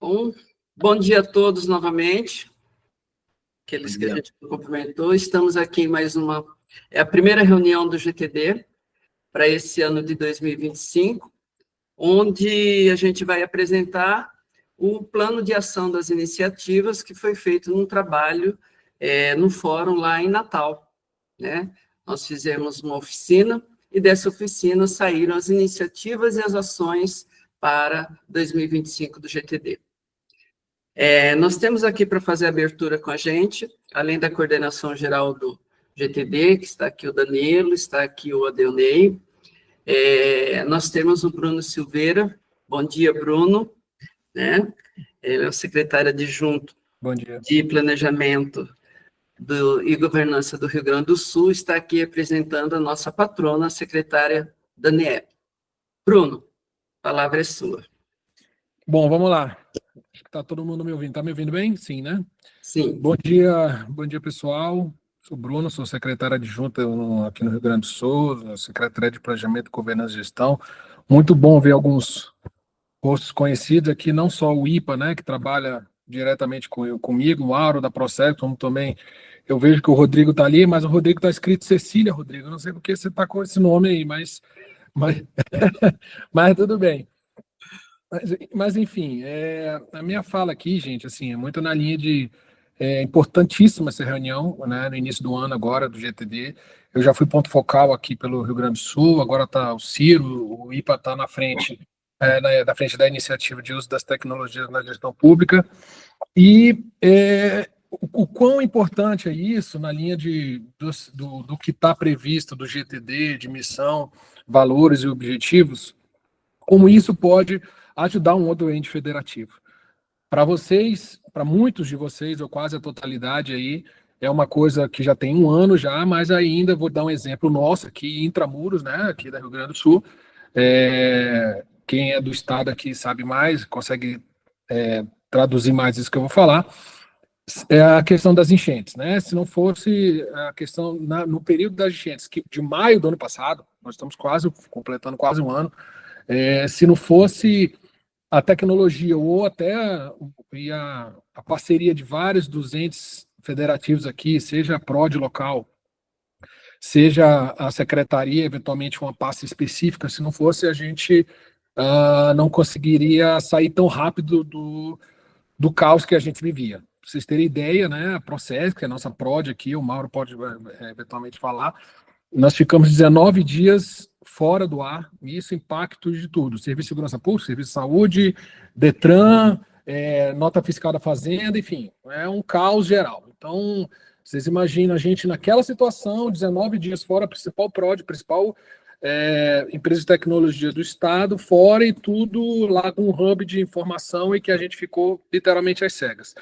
Bom, bom dia a todos novamente, aqueles que a gente cumprimentou. Estamos aqui em mais uma, é a primeira reunião do GTD para esse ano de 2025, onde a gente vai apresentar o plano de ação das iniciativas que foi feito num trabalho no fórum lá em Natal, né? Nós fizemos uma oficina e dessa oficina saíram as iniciativas e as ações para 2025 do GTD. Nós temos aqui para fazer a abertura com a gente, além da coordenação geral do GTD, que está aqui o Danilo, está aqui o Adeonei, nós temos o Bruno Silveira. Bom dia, Bruno, né? Ele é o secretário adjunto de Planejamento e Governança do Rio Grande do Sul, está aqui representando a nossa patrona, a secretária Daniela. Bruno, a palavra é sua. Bom, vamos lá. Acho que está todo mundo me ouvindo. Está me ouvindo bem? Sim, né? Sim. Bom dia, pessoal. Sou Bruno, sou secretário adjunto aqui no Rio Grande do Sul, secretária de Planejamento, Governança e Gestão. Muito bom ver alguns rostos conhecidos aqui, não só o IPA, né, que trabalha diretamente comigo, o Auro da Process, como também eu vejo que o Rodrigo está ali, mas o Rodrigo está escrito Cecília, Rodrigo. Eu não sei porque você está com esse nome aí, mas tudo bem. Mas enfim, a minha fala aqui, gente, assim, é muito na linha de importantíssima essa reunião, né, no início do ano agora, do GTD. Eu já fui ponto focal aqui pelo Rio Grande do Sul, agora está o Ciro, o IPA está na frente, da frente da iniciativa de uso das tecnologias na gestão pública, e o quão importante é isso na linha do que está previsto do GTD, de missão, valores e objetivos, como isso pode ajudar um outro ente federativo. Para vocês, para muitos de vocês, ou quase a totalidade aí, é uma coisa que já tem um ano já, mas ainda vou dar um exemplo nosso aqui, Intramuros, né, aqui da Rio Grande do Sul. Quem é do estado aqui sabe mais, consegue traduzir mais isso que eu vou falar. É a questão das enchentes, né? Se não fosse a questão no período das enchentes, que de maio do ano passado, nós estamos completando quase um ano, se não fosse a tecnologia ou até a parceria de vários dos entes federativos aqui, seja a PROD local, seja a secretaria, eventualmente uma pasta específica, se não fosse, a gente não conseguiria sair tão rápido do caos que a gente vivia. Para vocês terem ideia, né, a Process, que é a nossa PROD aqui, o Mauro pode eventualmente falar, nós ficamos 19 dias fora do ar, e isso impacta de tudo, Serviço de Segurança Pública, Serviço de Saúde, Detran, nota fiscal da Fazenda, enfim, é um caos geral. Então, vocês imaginam a gente naquela situação, 19 dias fora, principal PROD, principal empresa de tecnologia do Estado, fora e tudo lá com um hub de informação e que a gente ficou literalmente às cegas.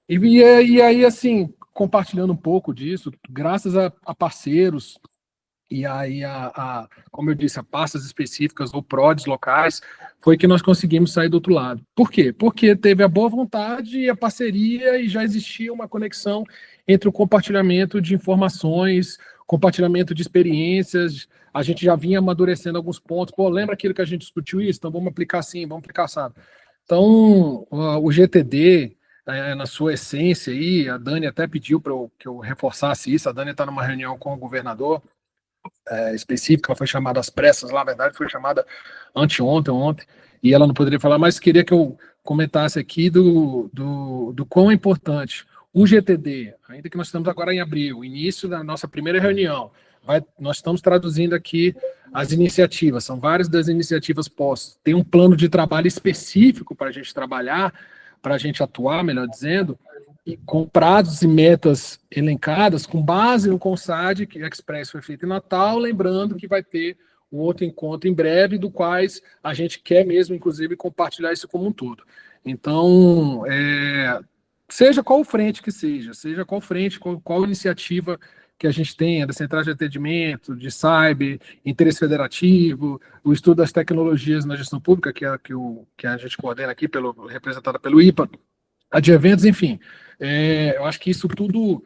E aí, assim, compartilhando um pouco disso, graças a parceiros, e aí, como eu disse, a pastas específicas ou PRODs locais, foi que nós conseguimos sair do outro lado. Por quê? Porque teve a boa vontade e a parceria e já existia uma conexão entre o compartilhamento de informações, compartilhamento de experiências, a gente já vinha amadurecendo alguns pontos. Pô, lembra aquilo que a gente discutiu isso? Então vamos aplicar assim, vamos aplicar assado. Então, o GTD, na sua essência aí, a Dani até pediu para que eu reforçasse isso, a Dani está numa reunião com o governador, específica, ela foi chamada às pressas, lá, na verdade, foi chamada ontem, e ela não poderia falar, mas queria que eu comentasse aqui do quão é importante o GTD, ainda que nós estamos agora em abril, início da nossa primeira reunião, nós estamos traduzindo aqui as iniciativas, são várias das iniciativas postas, tem um plano de trabalho específico para a gente trabalhar, para a gente atuar, melhor dizendo, e com prazos e metas elencadas, com base no CONSAD, que a Express foi feito em Natal, lembrando que vai ter um outro encontro em breve, do quais a gente quer mesmo, inclusive, compartilhar isso como um todo. Então, seja qual frente que seja qual frente, qual iniciativa que a gente tenha, da central de atendimento, de cyber, interesse federativo, o estudo das tecnologias na gestão pública, que a gente coordena aqui, representada pelo IPA, a de eventos, enfim. Eu acho que isso tudo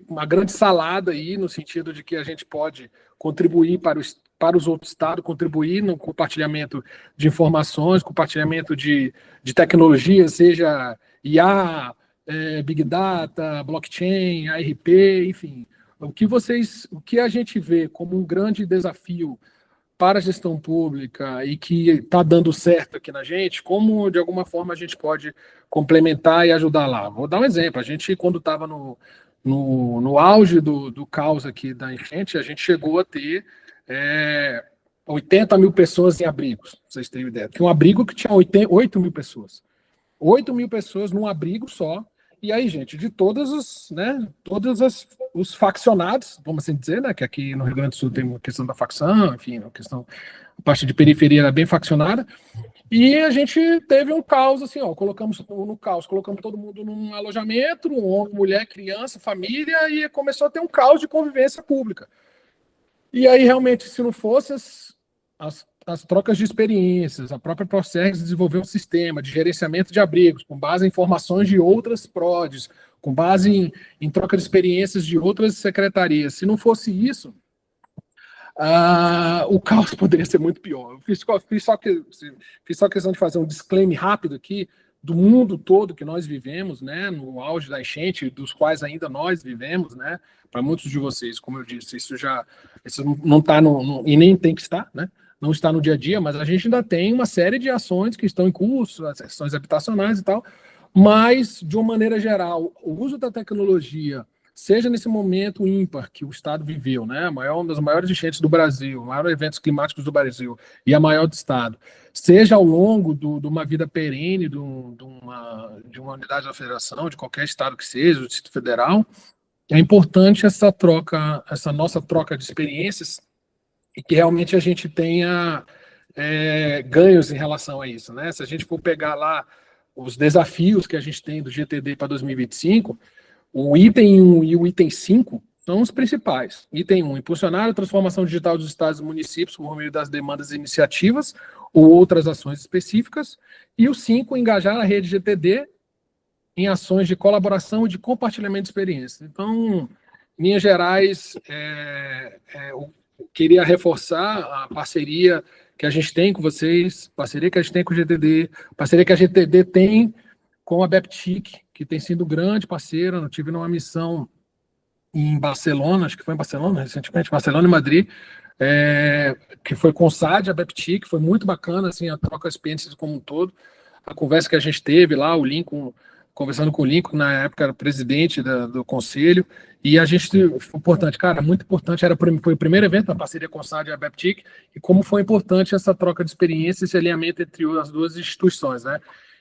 uma grande salada aí, no sentido de que a gente pode contribuir para para os outros estados, contribuir no compartilhamento de informações, compartilhamento de tecnologia, seja IA, Big Data, blockchain, ARP, enfim. O que a gente vê como um grande desafio para a gestão pública e que está dando certo aqui na gente, como de alguma forma a gente pode complementar e ajudar lá. Vou dar um exemplo. A gente, quando estava no auge do caos aqui da enchente, a gente chegou a ter 80 mil pessoas em abrigos, pra vocês terem ideia. Tinha um abrigo que tinha 8 mil pessoas. 8 mil pessoas num abrigo só. E aí, gente, de todos os faccionados, vamos assim dizer, né? Que aqui no Rio Grande do Sul tem uma questão da facção, enfim, a parte de periferia era bem faccionada. E a gente teve um caos, assim, ó, colocamos todo mundo num alojamento, um homem, mulher, criança, família, e começou a ter um caos de convivência pública. E aí, realmente, se não fosse as trocas de experiências, a própria Procergs desenvolveu um sistema de gerenciamento de abrigos, com base em informações de outras PRODs, com base em troca de experiências de outras secretarias. Se não fosse isso, o caos poderia ser muito pior. Eu fiz só questão de fazer um disclaimer rápido aqui do mundo todo que nós vivemos, né, no auge da enchente, dos quais ainda nós vivemos, né, para muitos de vocês, como eu disse, isso não está e nem tem que estar, né, não está no dia a dia, mas a gente ainda tem uma série de ações que estão em curso, as ações habitacionais e tal, mas, de uma maneira geral, o uso da tecnologia, seja nesse momento ímpar que o Estado viveu, né, uma das maiores enchentes do Brasil, maiores eventos climáticos do Brasil e a maior do Estado, seja ao longo de uma vida perene de uma unidade da federação, de qualquer Estado que seja, do Distrito Federal, é importante essa nossa troca de experiências e que realmente a gente tenha ganhos em relação a isso, né? Se a gente for pegar lá os desafios que a gente tem do GTD para 2025, o item 1 e o item 5 são os principais. Item 1, impulsionar a transformação digital dos estados e municípios por meio das demandas e iniciativas ou outras ações específicas. E o 5, engajar a rede GTD em ações de colaboração e de compartilhamento de experiências. Então, em linhas gerais, eu queria reforçar a parceria que a gente tem com vocês, parceria que a gente tem com o GTD, parceria que a GTD tem com a BEPTIC, que tem sido grande parceira. Eu tive numa missão em Barcelona, acho que foi em Barcelona recentemente, Barcelona e Madrid, que foi com o SAD, a BEPTIC, foi muito bacana, assim, a troca de experiências como um todo, a conversa que a gente teve lá, o Lincoln, conversando com o Lincoln, na época era presidente do conselho, e a gente, foi importante, cara, muito importante, foi o primeiro evento da parceria com o SAD e a BEPTIC, e como foi importante essa troca de experiência, esse alinhamento entre as duas instituições, né?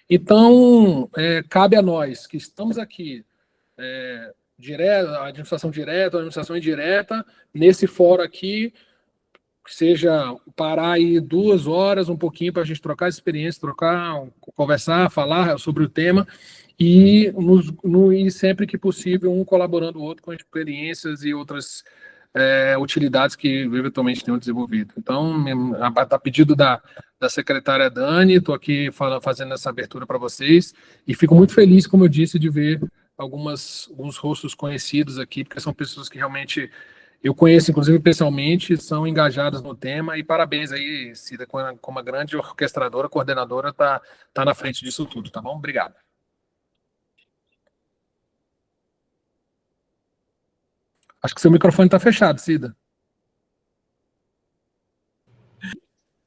Então, cabe a nós que estamos aqui, a administração direta, a administração indireta, nesse fórum aqui, que seja parar aí 2 horas, um pouquinho, para a gente trocar experiência, conversar, falar sobre o tema, e sempre que possível, um colaborando o outro com experiências e outras utilidades que eventualmente tenham desenvolvido. Então, a pedido da secretária Dani, estou aqui fazendo essa abertura para vocês, e fico muito feliz, como eu disse, de ver alguns rostos conhecidos aqui, porque são pessoas que realmente eu conheço, inclusive, pessoalmente, são engajadas no tema, e parabéns aí, Cida, como uma grande orquestradora, coordenadora, tá na frente disso tudo, tá bom? Obrigado. Acho que seu microfone está fechado, Cida.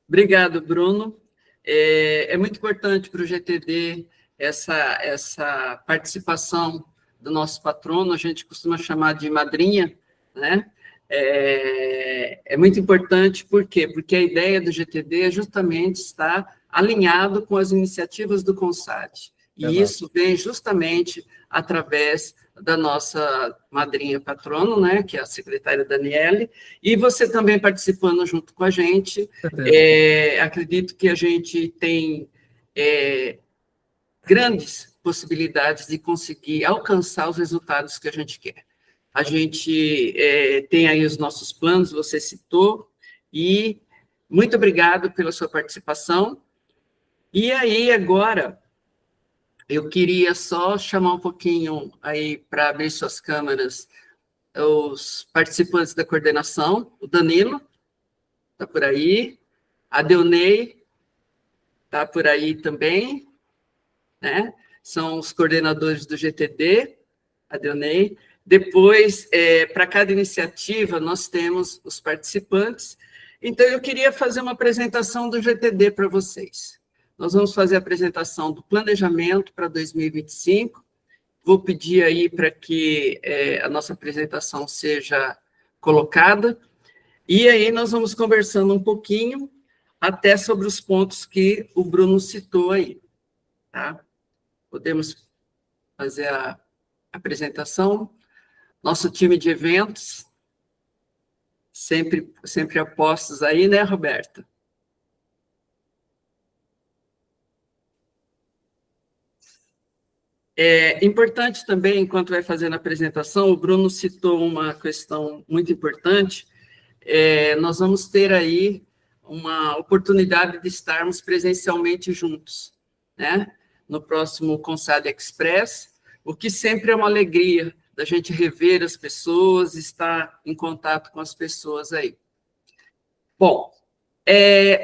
Obrigado, Bruno. É muito importante para o GTD essa participação do nosso patrono, a gente costuma chamar de madrinha, né? É muito importante, por quê? Porque a ideia do GTD é justamente estar alinhado com as iniciativas do CONSAD, e isso vem justamente através da nossa madrinha patrono, né, que é a secretária Daniele, e você também participando junto com a gente. Acredito que a gente tem grandes possibilidades de conseguir alcançar os resultados que a gente quer. A gente tem aí os nossos planos, você citou, e muito obrigado pela sua participação. E aí, agora, eu queria só chamar um pouquinho aí para abrir suas câmeras os participantes da coordenação, o Danilo. está por aí. A Deunei está por aí também, né? São os coordenadores do GTD, a Deunei. Depois, para cada iniciativa, nós temos os participantes. Então, eu queria fazer uma apresentação do GTD para vocês. Nós vamos fazer a apresentação do planejamento para 2025. Vou pedir aí para que a nossa apresentação seja colocada. E aí nós vamos conversando um pouquinho, até sobre os pontos que o Bruno citou aí. Tá? Podemos fazer a apresentação. Nosso time de eventos, sempre apostos aí, né, Roberta? É importante também, enquanto vai fazendo a apresentação, o Bruno citou uma questão muito importante. Nós vamos ter aí uma oportunidade de estarmos presencialmente juntos, né? No próximo Consad Express, o que sempre é uma alegria da gente rever as pessoas, estar em contato com as pessoas aí. Bom,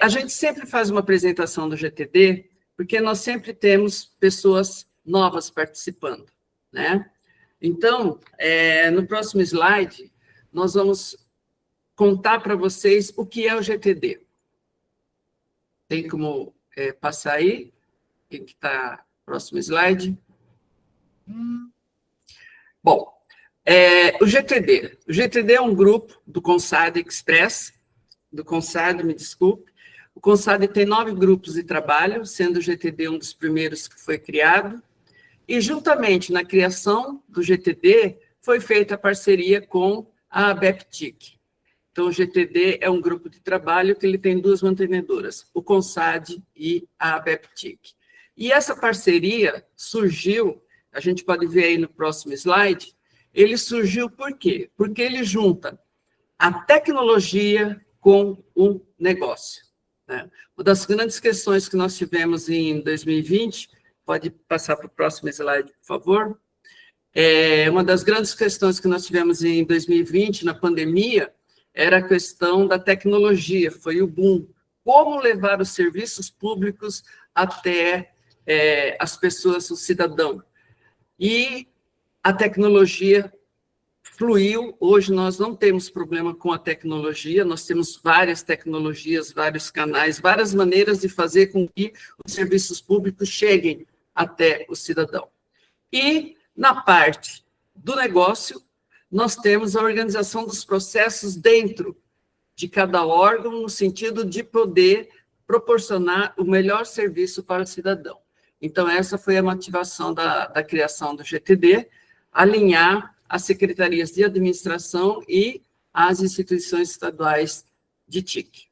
a gente sempre faz uma apresentação do GTD, porque nós sempre temos pessoas novas participando, né? Então, no próximo slide, nós vamos contar para vocês o que é o GTD. Tem como passar aí? Quem que está? Próximo slide. Bom, o GTD. O GTD é um grupo do Consad Express, do Consad, me desculpe. O Consad tem 9 grupos de trabalho, sendo o GTD um dos primeiros que foi criado. E, juntamente na criação do GTD, foi feita a parceria com a ABEPTIC. Então, o GTD é um grupo de trabalho que ele tem 2 mantenedoras, o Consad e a ABEPTIC. E essa parceria surgiu, a gente pode ver aí no próximo slide, ele surgiu por quê? Porque ele junta a tecnologia com o negócio, né? Uma das grandes questões que nós tivemos em 2020, pode passar para o próximo slide, por favor. Uma das grandes questões que nós tivemos em 2020, na pandemia, era a questão da tecnologia, foi o boom. Como levar os serviços públicos até as pessoas, o cidadão. E a tecnologia fluiu, hoje nós não temos problema com a tecnologia, nós temos várias tecnologias, vários canais, várias maneiras de fazer com que os serviços públicos cheguem até o cidadão. E, na parte do negócio, nós temos a organização dos processos dentro de cada órgão, no sentido de poder proporcionar o melhor serviço para o cidadão. Então, essa foi a motivação da criação do GTD, alinhar as secretarias de administração e as instituições estaduais de TIC.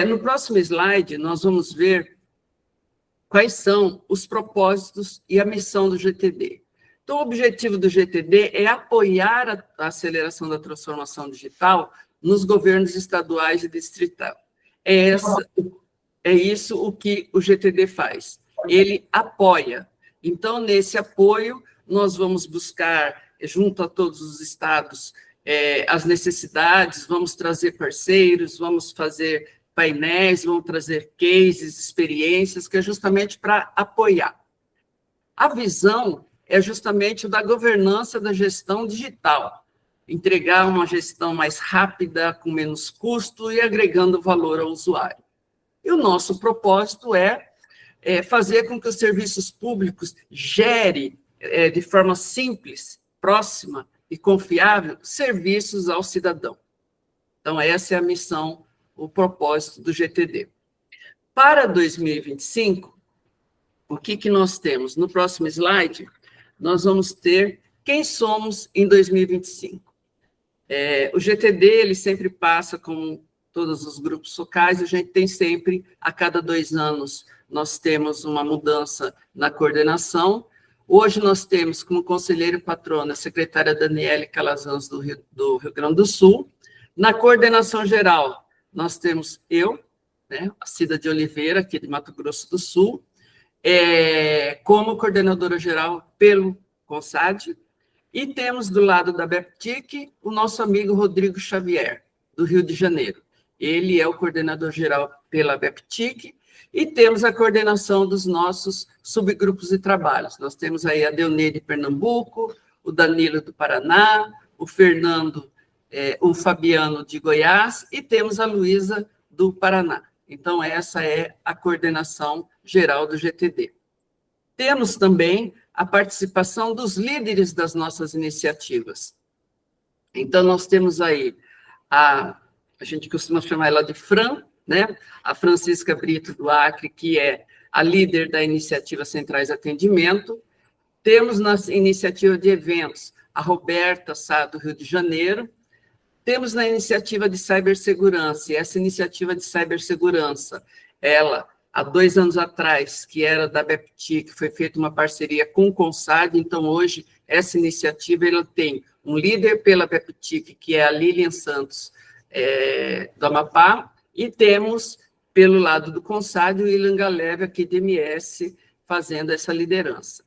No próximo slide, nós vamos ver quais são os propósitos e a missão do GTD. Então, o objetivo do GTD é apoiar a aceleração da transformação digital nos governos estaduais e distrital. É isso o que o GTD faz. Ele apoia. Então, nesse apoio, nós vamos buscar, junto a todos os estados, as necessidades, vamos trazer parceiros, vamos fazer painéis, vamos trazer cases, experiências, que é justamente para apoiar. A visão é justamente o da governança da gestão digital, entregar uma gestão mais rápida, com menos custo e agregando valor ao usuário. E o nosso propósito é fazer com que os serviços públicos gerem, de forma simples, próxima e confiável, serviços ao cidadão. Então, essa é a missão, o propósito do GTD. Para 2025, o que nós temos? No próximo slide, nós vamos ter quem somos em 2025. O GTD, ele sempre passa, como todos os grupos focais, a gente tem sempre, a cada 2 anos, nós temos uma mudança na coordenação. Hoje nós temos como conselheiro patrona a secretária Daniele Calazans, do Rio Grande do Sul. Na coordenação geral, nós temos eu, né, a Cida de Oliveira, aqui de Mato Grosso do Sul, como coordenadora geral pelo Consad, e temos do lado da BEPTIC o nosso amigo Rodrigo Xavier, do Rio de Janeiro. ele é o coordenador geral pela BEPTIC, e temos a coordenação dos nossos subgrupos de trabalhos. Nós temos aí a Deunê de Pernambuco, o Danilo do Paraná, o Fernando, o Fabiano de Goiás, e temos a Luísa do Paraná. Então, essa é a coordenação geral do GTD. Temos também a participação dos líderes das nossas iniciativas. Então, nós temos aí a gente costuma chamar ela de Fran, né? A Francisca Brito do Acre, que é a líder da iniciativa Centrais de Atendimento. Temos na iniciativa de eventos a Roberta Sá, do Rio de Janeiro. Temos na iniciativa de cibersegurança, e essa iniciativa de cibersegurança, ela, há 2 anos atrás, que era da BEPTIC, foi feita uma parceria com o CONSAD, então hoje essa iniciativa ela tem um líder pela BEPTIC, que é a Lilian Santos, do Amapá, e temos, pelo lado do CONSAD, o William Galeve, aqui de MS, fazendo essa liderança.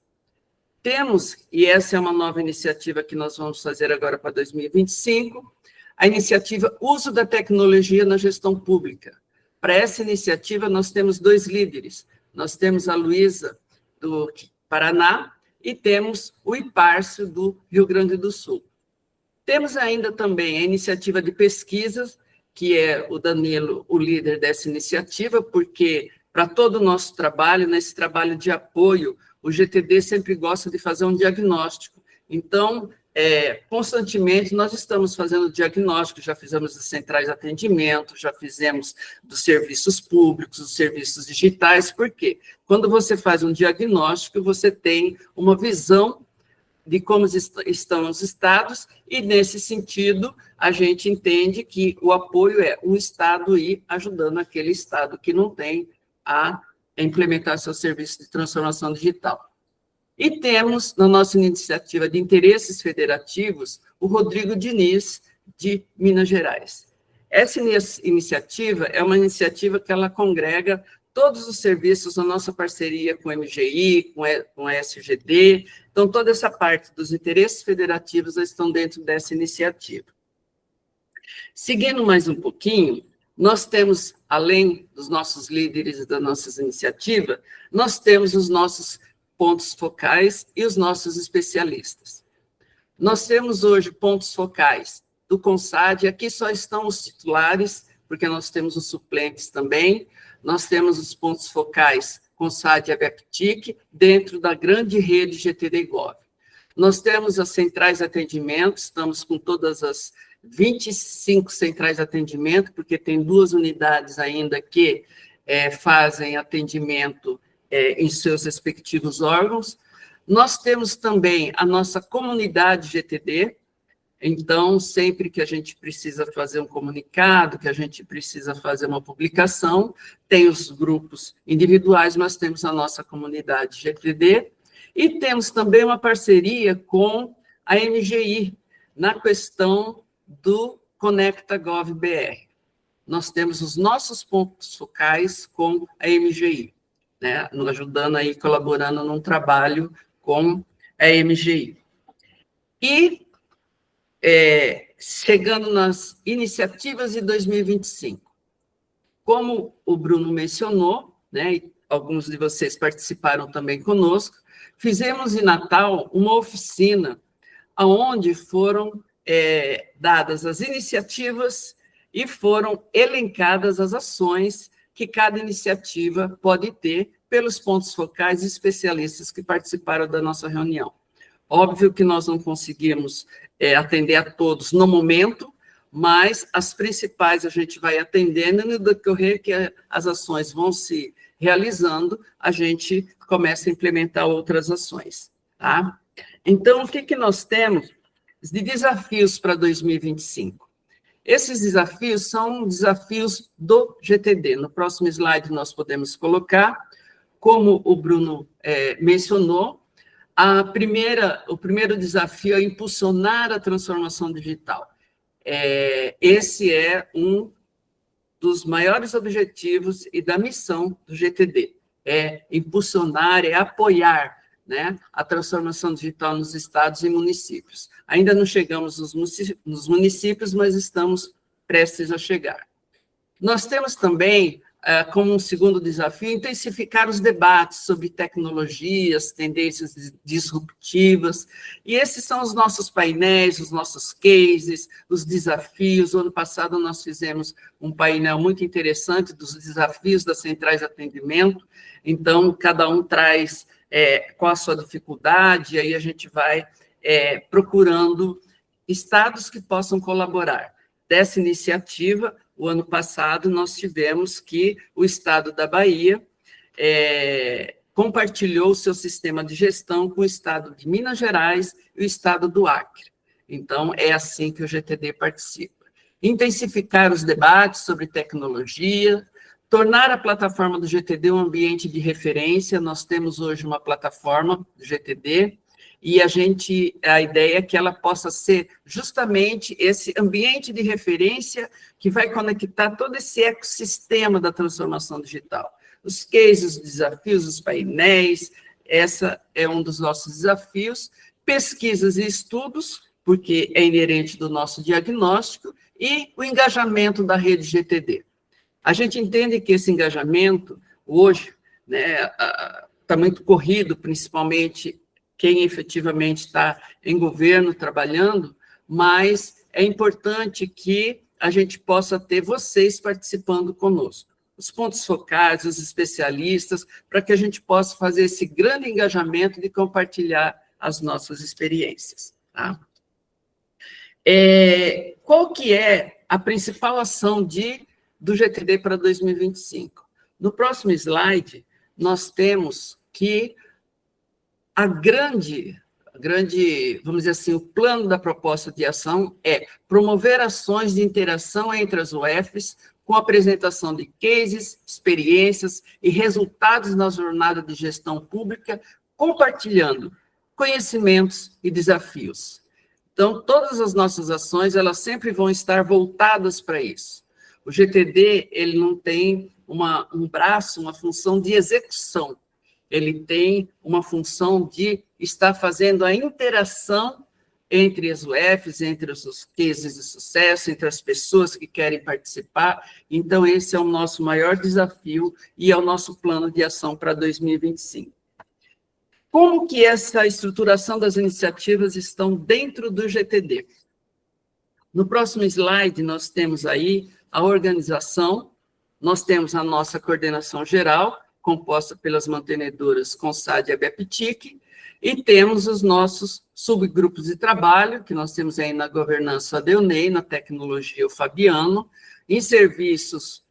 Temos, e essa é uma nova iniciativa que nós vamos fazer agora para 2025, a iniciativa Uso da Tecnologia na Gestão Pública. Para essa iniciativa, nós temos 2 líderes. Nós temos a Luísa, do Paraná, e temos o Ipárcio, do Rio Grande do Sul. Temos ainda também a iniciativa de pesquisas, que é o Danilo, o líder dessa iniciativa, porque para todo o nosso trabalho, nesse trabalho de apoio, o GTD sempre gosta de fazer um diagnóstico. Então, constantemente, nós estamos fazendo diagnóstico, já fizemos das centrais de atendimento, já fizemos dos serviços públicos, dos serviços digitais, porque quando você faz um diagnóstico, você tem uma visão de como estão os estados, e, nesse sentido, a gente entende que o apoio é o Estado ir ajudando aquele Estado que não tem a implementar seu serviço de transformação digital. E temos, na nossa iniciativa de interesses federativos, o Rodrigo Diniz, de Minas Gerais. Essa iniciativa é uma iniciativa que ela congrega todos os serviços da nossa parceria com o MGI, com a SGD, então toda essa parte dos interesses federativos estão dentro dessa iniciativa. Seguindo mais um pouquinho, nós temos, além dos nossos líderes e das nossas iniciativas, nós temos os nossos pontos focais e os nossos especialistas. Nós temos hoje pontos focais do CONSAD, aqui só estão os titulares, porque nós temos os suplentes também. Nós temos os pontos focais CONSAD e a BEPTIC, dentro da grande rede GTD Gov. Nós temos as centrais de atendimento, estamos com todas as 25 centrais de atendimento, porque tem 2 unidades ainda que fazem atendimento em seus respectivos órgãos. Nós temos também a nossa comunidade GTD, então, sempre que a gente precisa fazer um comunicado, que a gente precisa fazer uma publicação, tem os grupos individuais, mas temos a nossa comunidade GTD, e temos também uma parceria com a MGI, na questão do Conecta Gov BR. Nós temos os nossos pontos focais com a MGI, né, nos ajudando aí, colaborando num trabalho com a MGI. E chegando nas iniciativas de 2025. Como o Bruno mencionou, né, e alguns de vocês participaram também conosco, fizemos em Natal uma oficina onde foram dadas as iniciativas e foram elencadas as ações que cada iniciativa pode ter pelos pontos focais e especialistas que participaram da nossa reunião. Óbvio que nós não conseguimos atender a todos no momento, mas as principais a gente vai atendendo, e no decorrer que as ações vão se realizando, a gente começa a implementar outras ações. Tá? Então, o que nós temos de desafios para 2025? Esses desafios são desafios do GTD. No próximo slide nós podemos colocar, como o Bruno mencionou, o primeiro desafio é impulsionar a transformação digital. Esse é um dos maiores objetivos e da missão do GTD, impulsionar, apoiar, né, a transformação digital nos estados e municípios. Ainda não chegamos nos municípios, mas estamos prestes a chegar. Nós temos também, como um segundo desafio, intensificar os debates sobre tecnologias, tendências disruptivas, e esses são os nossos painéis, os nossos cases, os desafios. O ano passado nós fizemos um painel muito interessante dos desafios das centrais de atendimento, então cada um traz qual a sua dificuldade, e aí a gente vai procurando estados que possam colaborar. Dessa iniciativa, o ano passado, nós tivemos que o estado da Bahia compartilhou o seu sistema de gestão com o estado de Minas Gerais e o estado do Acre. Então, é assim que o GTD participa. Intensificar os debates sobre tecnologia, tornar a plataforma do GTD um ambiente de referência. Nós temos hoje uma plataforma do GTD, e a ideia é que ela possa ser justamente esse ambiente de referência que vai conectar todo esse ecossistema da transformação digital. Os cases, os desafios, os painéis, essa é um dos nossos desafios, pesquisas e estudos, porque é inerente do nosso diagnóstico, e o engajamento da rede GTD. A gente entende que esse engajamento, hoje, está muito corrido, principalmente quem efetivamente está em governo trabalhando, mas é importante que a gente possa ter vocês participando conosco, os pontos focais, os especialistas, para que a gente possa fazer esse grande engajamento de compartilhar as nossas experiências. Tá? Qual que é a principal ação do GTD para 2025? No próximo slide, nós temos que a grande, vamos dizer assim, o plano da proposta de ação é promover ações de interação entre as UFs com apresentação de cases, experiências e resultados na jornada de gestão pública, compartilhando conhecimentos e desafios. Então, todas as nossas ações, elas sempre vão estar voltadas para isso. O GTD, ele não tem um braço, uma função de execução. Ele tem uma função de estar fazendo a interação entre as UFs, entre os cases de sucesso, entre as pessoas que querem participar. Então, esse é o nosso maior desafio e é o nosso plano de ação para 2025. Como que essa estruturação das iniciativas estão dentro do GTD? No próximo slide, nós temos aí a organização, nós temos a nossa coordenação geral, composta pelas mantenedoras CONSAD e ABEPTIC, e temos os nossos subgrupos de trabalho, que nós temos aí na governança a Deunei, na tecnologia o Fabiano, em serviços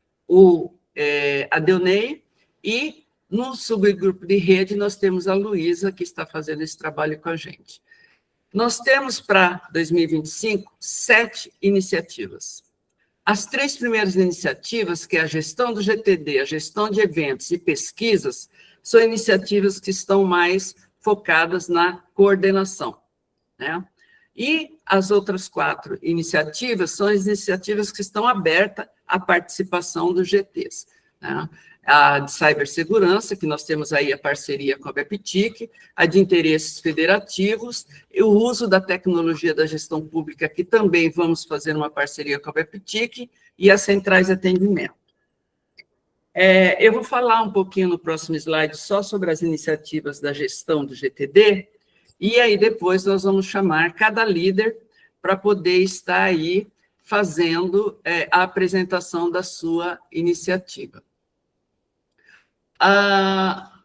a Deunei, e no subgrupo de rede nós temos a Luísa, que está fazendo esse trabalho com a gente. Nós temos para 2025 7 iniciativas. As 3 primeiras iniciativas, que é a gestão do GTD, a gestão de eventos e pesquisas, são iniciativas que estão mais focadas na coordenação, né? E as outras 4 iniciativas são as iniciativas que estão abertas à participação dos GTs, né? A de cibersegurança, que nós temos aí a parceria com a BEPTIC, a de interesses federativos, e o uso da tecnologia da gestão pública, que também vamos fazer uma parceria com a BEPTIC, e as centrais de atendimento. Eu vou falar um pouquinho no próximo slide só sobre as iniciativas da gestão do GTD, e aí depois nós vamos chamar cada líder para poder estar aí fazendo a apresentação da sua iniciativa.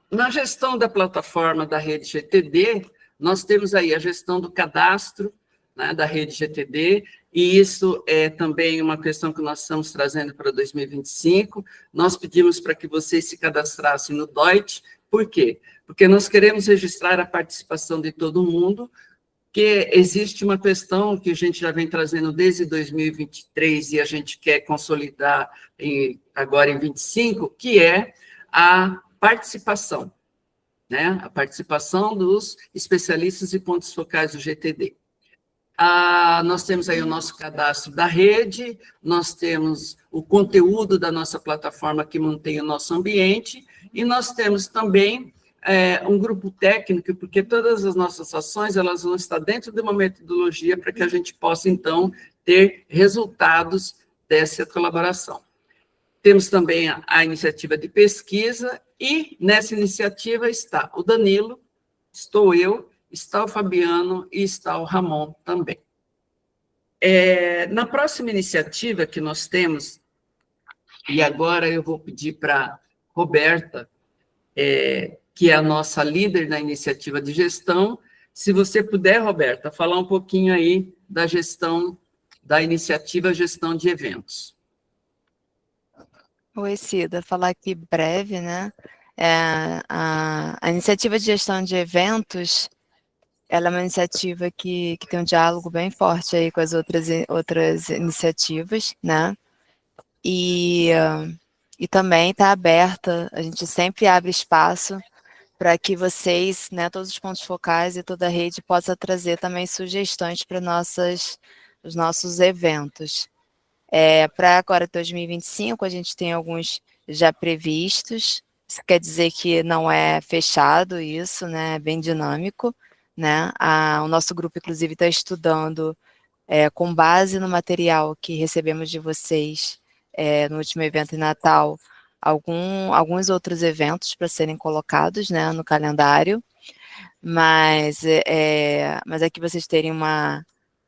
Na gestão da plataforma da rede GTD, nós temos aí a gestão do cadastro, né, da rede GTD, e isso é também uma questão que nós estamos trazendo para 2025. Nós pedimos para que vocês se cadastrassem no DOIT. Por quê? Porque nós queremos registrar a participação de todo mundo, que existe uma questão que a gente já vem trazendo desde 2023 e a gente quer consolidar agora em 2025, que é a participação, né? A participação dos especialistas e pontos focais do GTD. Nós temos aí o nosso cadastro da rede, nós temos o conteúdo da nossa plataforma que mantém o nosso ambiente, e nós temos também um grupo técnico, porque todas as nossas ações elas vão estar dentro de uma metodologia para que a gente possa, então, ter resultados dessa colaboração. Temos também a iniciativa de pesquisa, e nessa iniciativa está o Danilo, estou eu, está o Fabiano e está o Ramon também. Na próxima iniciativa que nós temos, e agora eu vou pedir para Roberta, que é a nossa líder na iniciativa de gestão, se você puder, Roberta, falar um pouquinho aí da gestão, da iniciativa Gestão de Eventos. Oi, Cida, falar aqui breve, né? A iniciativa de gestão de eventos, ela é uma iniciativa que tem um diálogo bem forte aí com as outras iniciativas, né? E também está aberta, a gente sempre abre espaço para que vocês, né, todos os pontos focais e toda a rede possa trazer também sugestões para os nossos eventos. Para agora, 2025, a gente tem alguns já previstos, isso quer dizer que não é fechado isso, né, é bem dinâmico, né, o nosso grupo, inclusive, está estudando, com base no material que recebemos de vocês no último evento em Natal, alguns outros eventos para serem colocados, né, no calendário, mas aqui vocês terem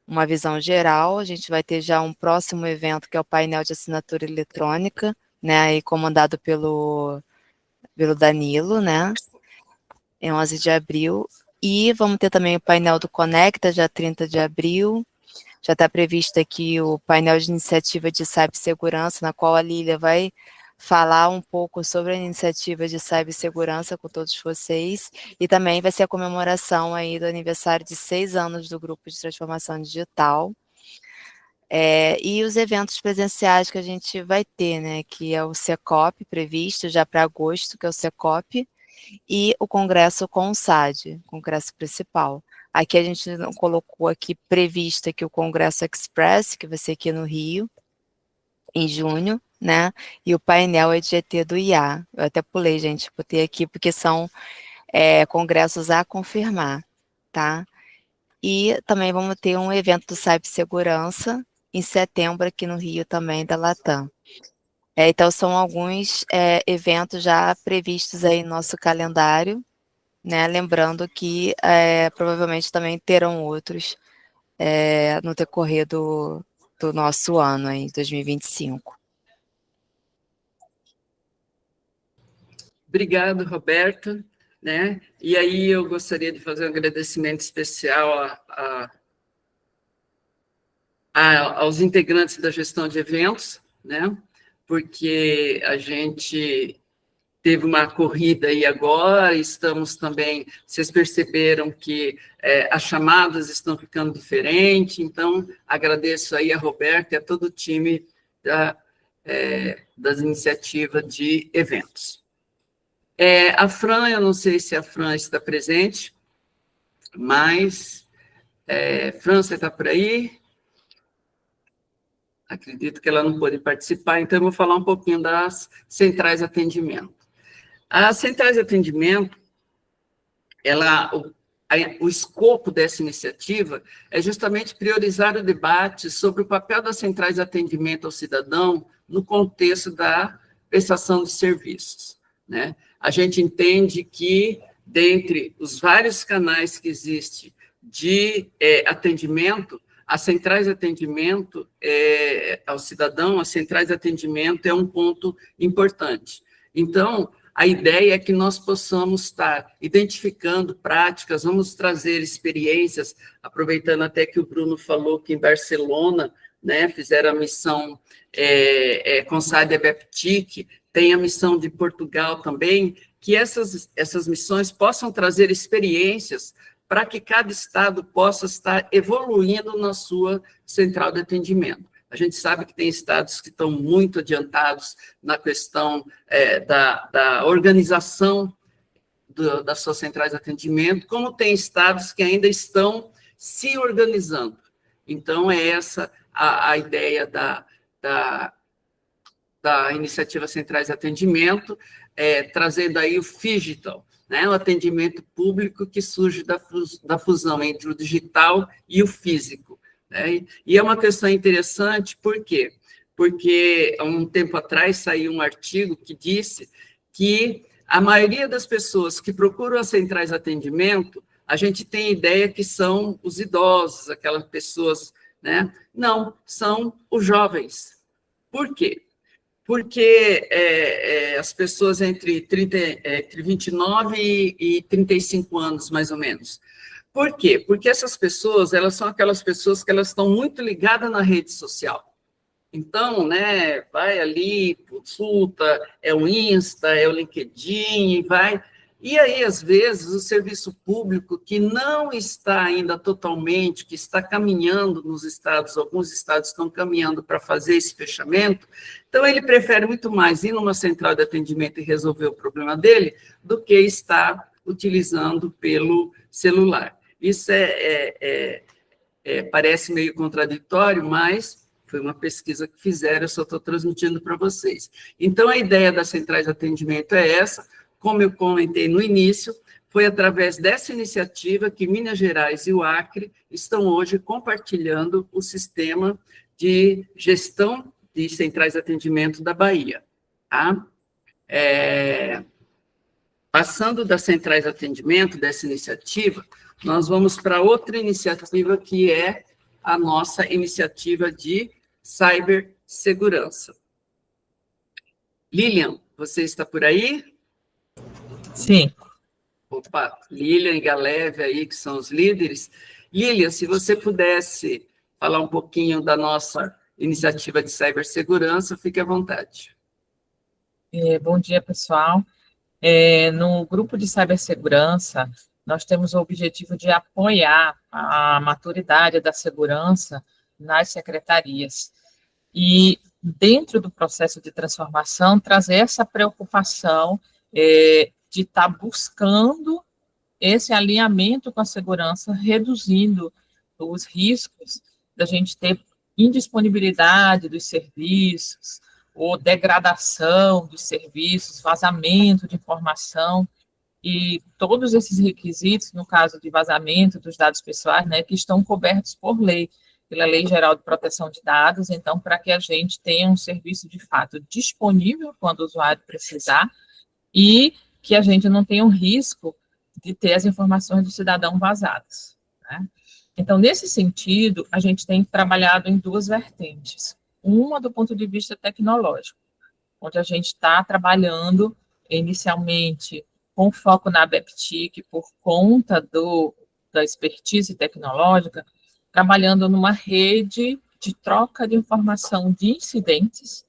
uma visão geral, a gente vai ter já um próximo evento, que é o painel de assinatura eletrônica, né, aí comandado pelo Danilo, né, em 11 de abril, e vamos ter também o painel do Conecta, já 30 de abril, já está previsto aqui o painel de iniciativa de cibersegurança, na qual a Lília vai falar um pouco sobre a iniciativa de cibersegurança com todos vocês, e também vai ser a comemoração aí do aniversário de 6 anos do Grupo de Transformação Digital, e os eventos presenciais que a gente vai ter, né, que é o Secop, previsto já para agosto, que é o Secop, e o Congresso CONSAD, Congresso Principal. Aqui a gente não colocou aqui previsto aqui o Congresso Express, que vai ser aqui no Rio, em junho, né, e o painel EGT do IA. Eu até pulei, gente, botei aqui porque são congressos a confirmar, tá? E também vamos ter um evento do cibersegurança em setembro aqui no Rio também, da Latam. Então, são alguns eventos já previstos aí no nosso calendário, né? Lembrando que provavelmente também terão outros no decorrer do nosso ano, em 2025. Obrigado, Roberta. Né? E aí eu gostaria de fazer um agradecimento especial aos integrantes da gestão de eventos, né? Porque a gente teve uma corrida aí agora, estamos também, vocês perceberam que as chamadas estão ficando diferentes, então agradeço aí a Roberta e a todo o time das iniciativas de eventos. A Fran, eu não sei se a Fran está presente, mas, Fran, você está por aí? Acredito que ela não pôde participar, então eu vou falar um pouquinho das centrais de atendimento. As centrais de atendimento, o escopo dessa iniciativa é justamente priorizar o debate sobre o papel das centrais de atendimento ao cidadão no contexto da prestação de serviços, né? A gente entende que, dentre os vários canais que existem de atendimento, as centrais de atendimento ao cidadão, as centrais de atendimento é um ponto importante. Então, a ideia é que nós possamos estar identificando práticas, vamos trazer experiências, aproveitando até que o Bruno falou que em Barcelona, né, fizeram a missão CONSAD e BEPTIC, tem a missão de Portugal também, que essas missões possam trazer experiências para que cada estado possa estar evoluindo na sua central de atendimento. A gente sabe que tem estados que estão muito adiantados na questão da organização das suas centrais de atendimento, como tem estados que ainda estão se organizando. Então, é essa a ideia da iniciativa Centrais de Atendimento, trazendo aí o Phygital, né, o atendimento público que surge da fusão entre o digital e o físico. Né? E é uma questão interessante, por quê? porque há um tempo atrás saiu um artigo que disse que a maioria das pessoas que procuram as centrais de atendimento, a gente tem ideia que são os idosos, aquelas pessoas, né? Não, são os jovens. Por quê? Porque as pessoas entre 29 e 35 anos, mais ou menos. Por quê? Porque essas pessoas, elas são aquelas pessoas que elas estão muito ligadas na rede social. Então, né, vai ali, consulta, é o Insta, é o LinkedIn, vai. E aí, às vezes, o serviço público, que não está ainda totalmente, que está caminhando nos estados, alguns estados estão caminhando para fazer esse fechamento, então ele prefere muito mais ir numa central de atendimento e resolver o problema dele, do que estar utilizando pelo celular. Isso parece meio contraditório, mas foi uma pesquisa que fizeram, eu só estou transmitindo para vocês. Então, a ideia das centrais de atendimento é essa. Como eu comentei no início, foi através dessa iniciativa que Minas Gerais e o Acre estão hoje compartilhando o sistema de gestão de centrais de atendimento da Bahia. Tá? Passando das centrais de atendimento, dessa iniciativa, nós vamos para outra iniciativa, que é a nossa iniciativa de cibersegurança. Lilian, você está por aí? Sim. Opa, Lilian e Galeve aí, que são os líderes. Lilian, se você pudesse falar um pouquinho da nossa iniciativa de cibersegurança, fique à vontade. Bom dia, pessoal. No grupo de cibersegurança, nós temos o objetivo de apoiar a maturidade da segurança nas secretarias. E, dentro do processo de transformação, trazer essa preocupação de estar buscando esse alinhamento com a segurança, reduzindo os riscos da gente ter indisponibilidade dos serviços, ou degradação dos serviços, vazamento de informação, e todos esses requisitos, no caso de vazamento dos dados pessoais, né, que estão cobertos por lei, pela Lei Geral de Proteção de Dados, então, para que a gente tenha um serviço, de fato, disponível quando o usuário precisar, e que a gente não tenha o risco de ter as informações do cidadão vazadas, né? Então, nesse sentido, a gente tem trabalhado em duas vertentes. Uma do ponto de vista tecnológico, onde a gente está trabalhando inicialmente com foco na BEPTIC, por conta da expertise tecnológica, trabalhando numa rede de troca de informação de incidentes.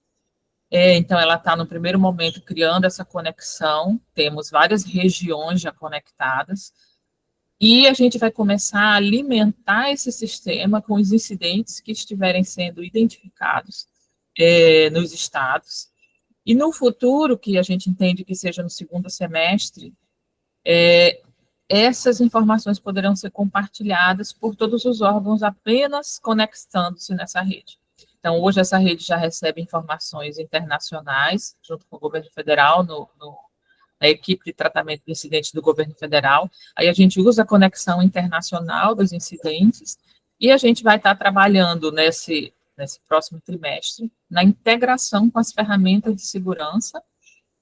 Então, ela está, no primeiro momento, criando essa conexão, temos várias regiões já conectadas, e a gente vai começar a alimentar esse sistema com os incidentes que estiverem sendo identificados nos estados. E no futuro, que a gente entende que seja no segundo semestre, essas informações poderão ser compartilhadas por todos os órgãos apenas conectando-se nessa rede. Então, hoje essa rede já recebe informações internacionais, junto com o governo federal, na equipe de tratamento de incidentes do governo federal. Aí a gente usa a conexão internacional dos incidentes, e a gente vai estar trabalhando nesse próximo trimestre, na integração com as ferramentas de segurança,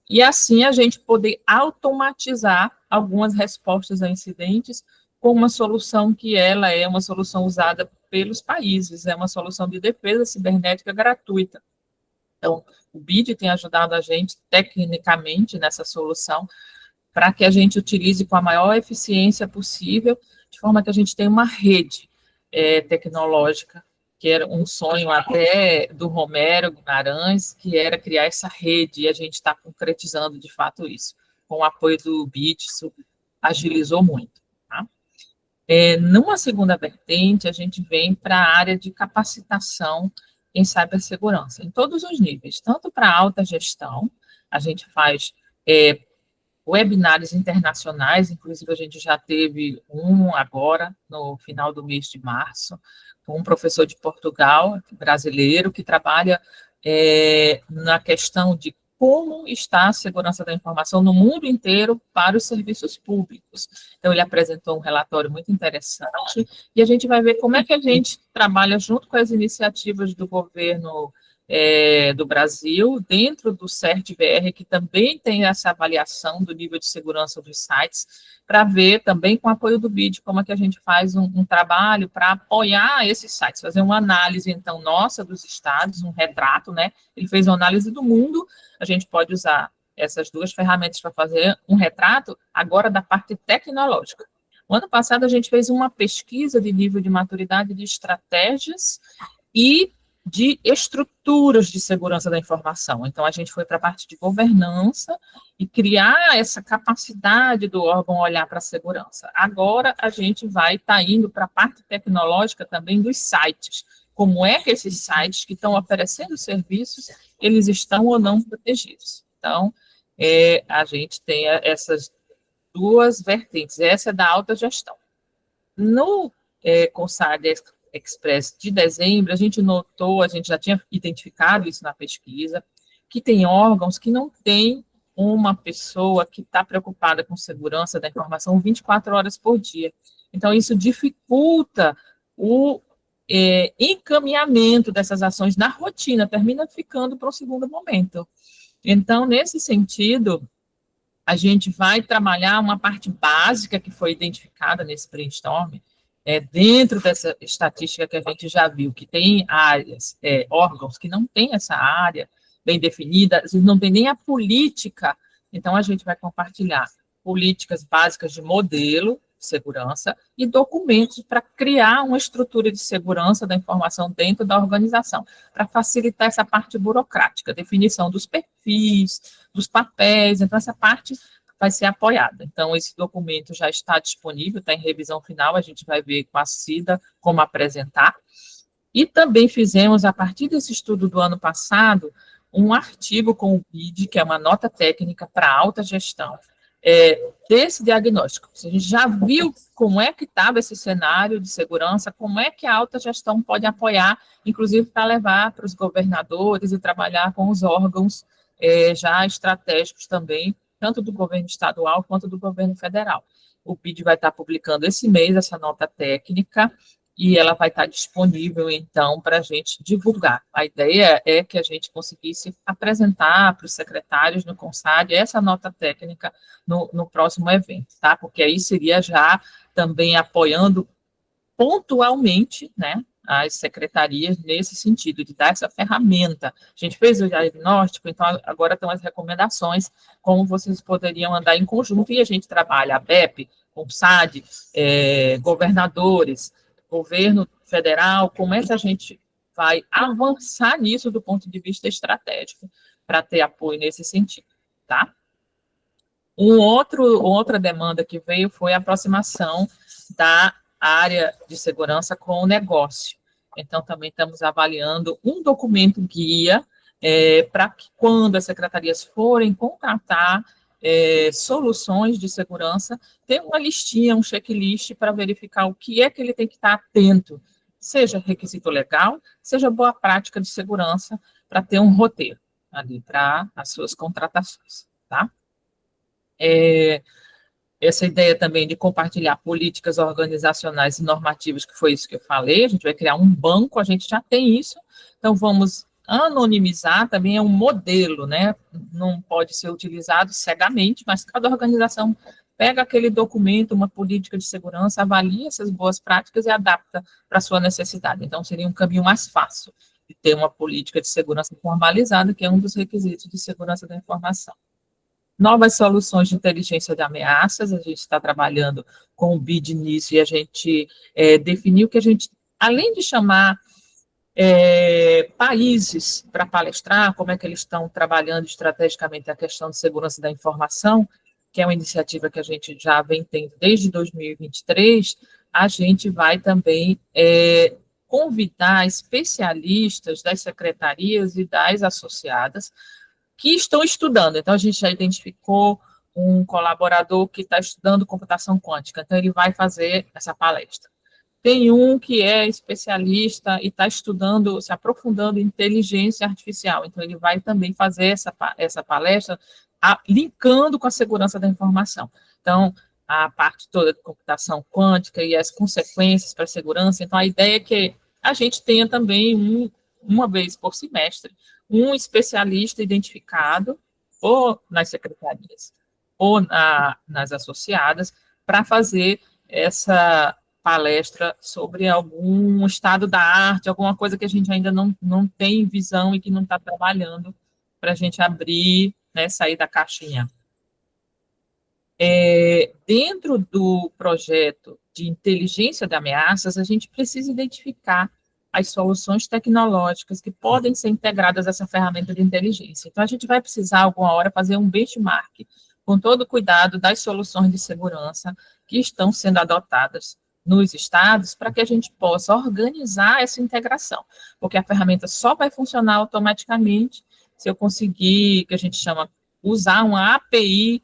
e assim a gente poder automatizar algumas respostas a incidentes com uma solução que ela é uma solução usada pelos países, é uma solução de defesa cibernética gratuita. Então, o BID tem ajudado a gente tecnicamente nessa solução, para que a gente utilize com a maior eficiência possível, de forma que a gente tenha uma rede tecnológica, que era um sonho até do Romero Guimarães, que era criar essa rede, e a gente está concretizando de fato isso. Com o apoio do BID, isso agilizou muito. Tá? Numa segunda vertente, a gente vem para a área de capacitação em cibersegurança, em todos os níveis, tanto para alta gestão, a gente faz webinários internacionais, inclusive a gente já teve um agora, no final do mês de março, com um professor de Portugal, brasileiro, que trabalha na questão de como está a segurança da informação no mundo inteiro para os serviços públicos. Então, ele apresentou um relatório muito interessante, e a gente vai ver como é que a gente trabalha junto com as iniciativas do governo do Brasil, dentro do CERT-BR, que também tem essa avaliação do nível de segurança dos sites, para ver também com o apoio do BID como é que a gente faz um trabalho para apoiar esses sites, fazer uma análise, então, nossa dos estados, um retrato, né? Ele fez uma análise do mundo, a gente pode usar essas duas ferramentas para fazer um retrato, agora da parte tecnológica. O ano passado, a gente fez uma pesquisa de nível de maturidade de estratégias e de estruturas de segurança da informação. Então, a gente foi para a parte de governança e criar essa capacidade do órgão olhar para a segurança. Agora, a gente vai estar indo para a parte tecnológica também dos sites. Como é que esses sites que estão oferecendo serviços, eles estão ou não protegidos? Então, a gente tem essas duas vertentes. Essa é da alta gestão. No CONSAG Express de dezembro, a gente notou, a gente já tinha identificado isso na pesquisa, que tem órgãos que não têm uma pessoa que está preocupada com segurança da informação 24 horas por dia. Então, isso dificulta o encaminhamento dessas ações na rotina, termina ficando para um segundo momento. Então, nesse sentido, a gente vai trabalhar uma parte básica que foi identificada nesse brainstorm, dentro dessa estatística que a gente já viu, que tem áreas, órgãos que não têm essa área bem definida, não tem nem a política, então a gente vai compartilhar políticas básicas de modelo de segurança e documentos para criar uma estrutura de segurança da informação dentro da organização, para facilitar essa parte burocrática, definição dos perfis, dos papéis, então essa parte vai ser apoiada. Então, esse documento já está disponível, está em revisão final, a gente vai ver com a CIDA como apresentar. E também fizemos, a partir desse estudo do ano passado, um artigo com o BID, que é uma nota técnica para alta gestão, desse diagnóstico. A gente já viu como é que estava esse cenário de segurança, como é que a alta gestão pode apoiar, inclusive para levar para os governadores e trabalhar com os órgãos já estratégicos também, tanto do governo estadual quanto do governo federal. O BID vai estar publicando esse mês essa nota técnica e ela vai estar disponível, então, para a gente divulgar. A ideia é que a gente conseguisse apresentar para os secretários no CONSAG essa nota técnica no próximo evento, tá? Porque aí seria já também apoiando pontualmente, né, as secretarias nesse sentido, de dar essa ferramenta. A gente fez o diagnóstico, então agora estão as recomendações, como vocês poderiam andar em conjunto, e a gente trabalha a BEP, CONSAG, governadores, governo federal, como é que a gente vai avançar nisso do ponto de vista estratégico, para ter apoio nesse sentido, tá? Outra demanda que veio foi a aproximação da área de segurança com o negócio. Então, também estamos avaliando um documento guia para que, quando as secretarias forem contratar soluções de segurança, ter uma listinha, um checklist para verificar o que é que ele tem que estar atento, seja requisito legal, seja boa prática de segurança, para ter um roteiro ali para as suas contratações, tá? Essa ideia também de compartilhar políticas organizacionais e normativas, que foi isso que eu falei, a gente vai criar um banco, a gente já tem isso, então vamos anonimizar, também é um modelo, né, não pode ser utilizado cegamente, mas cada organização pega aquele documento, uma política de segurança, avalia essas boas práticas e adapta para a sua necessidade, então seria um caminho mais fácil de ter uma política de segurança formalizada, que é um dos requisitos de segurança da informação. Novas soluções de inteligência de ameaças, a gente está trabalhando com o BID nisso, e a gente definiu que a gente, além de chamar países para palestrar, como é que eles estão trabalhando estrategicamente a questão de segurança da informação, que é uma iniciativa que a gente já vem tendo desde 2023, a gente vai também convidar especialistas das secretarias e das associadas que estão estudando. Então, a gente já identificou um colaborador que está estudando computação quântica, então ele vai fazer essa palestra. Tem um que é especialista e está estudando, se aprofundando em inteligência artificial, então ele vai também fazer essa palestra linkando com a segurança da informação. Então, a parte toda de computação quântica e as consequências para a segurança, então a ideia é que a gente tenha também uma vez por semestre, um especialista identificado, ou nas secretarias, ou nas associadas, para fazer essa palestra sobre algum estado da arte, alguma coisa que a gente ainda não tem visão e que não está trabalhando, para a gente abrir, né, sair da caixinha. Dentro do projeto de inteligência de ameaças, a gente precisa identificar as soluções tecnológicas que podem ser integradas a essa ferramenta de inteligência. Então, a gente vai precisar, alguma hora, fazer um benchmark, com todo o cuidado das soluções de segurança que estão sendo adotadas nos estados, para que a gente possa organizar essa integração, porque a ferramenta só vai funcionar automaticamente se eu conseguir, que a gente chama, usar uma API,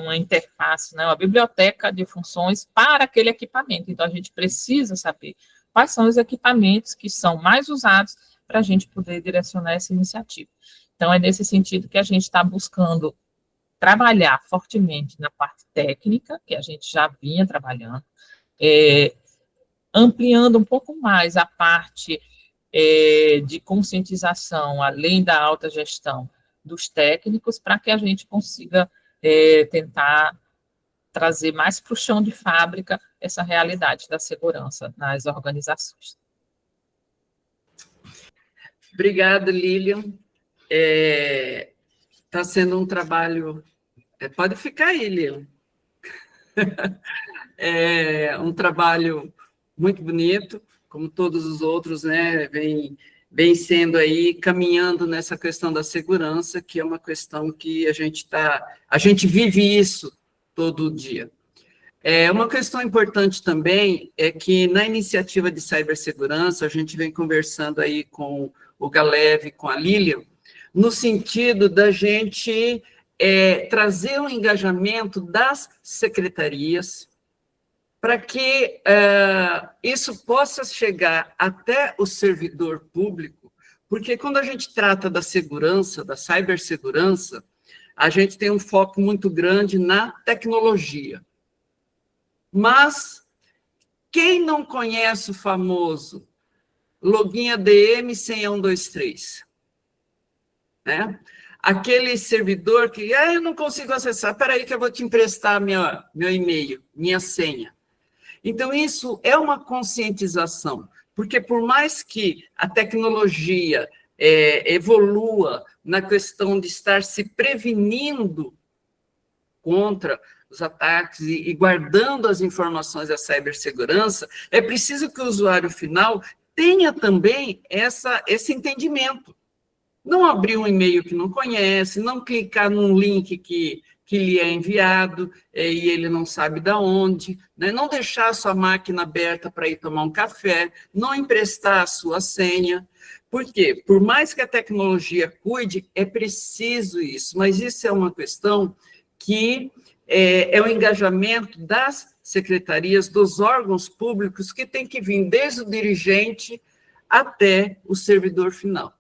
uma interface, né, uma biblioteca de funções para aquele equipamento. Então, a gente precisa saber quais são os equipamentos que são mais usados para a gente poder direcionar essa iniciativa. Então, é nesse sentido que a gente está buscando trabalhar fortemente na parte técnica, que a gente já vinha trabalhando, ampliando um pouco mais a parte de conscientização, além da alta gestão dos técnicos, para que a gente consiga tentar trazer mais para o chão de fábrica essa realidade da segurança nas organizações. Obrigada, Lilian. Está sendo um trabalho... pode ficar aí, Lilian. Um trabalho muito bonito, como todos os outros, né? Vem sendo aí, caminhando nessa questão da segurança, que é uma questão que a gente vive isso todo dia. Uma questão importante também é que na iniciativa de cibersegurança, a gente vem conversando aí com o Galev, com a Lilian, no sentido da gente trazer um engajamento das secretarias para que isso possa chegar até o servidor público, porque quando a gente trata da segurança, da cibersegurança, a gente tem um foco muito grande na tecnologia. Mas quem não conhece o famoso login ADM senha 123? Né? Aquele servidor que, eu não consigo acessar, espera aí que eu vou te emprestar meu e-mail, minha senha. Então, isso é uma conscientização, porque por mais que a tecnologia evolua na questão de estar se prevenindo contra os ataques e guardando as informações da cibersegurança, é preciso que o usuário final tenha também esse entendimento. Não abrir um e-mail que não conhece, não clicar num link que lhe é enviado e ele não sabe de onde, né? Não deixar a sua máquina aberta para ir tomar um café, não emprestar a sua senha. Por quê? Por mais que a tecnologia cuide, é preciso isso, mas isso é uma questão que é o engajamento das secretarias, dos órgãos públicos, que tem que vir desde o dirigente até o servidor final.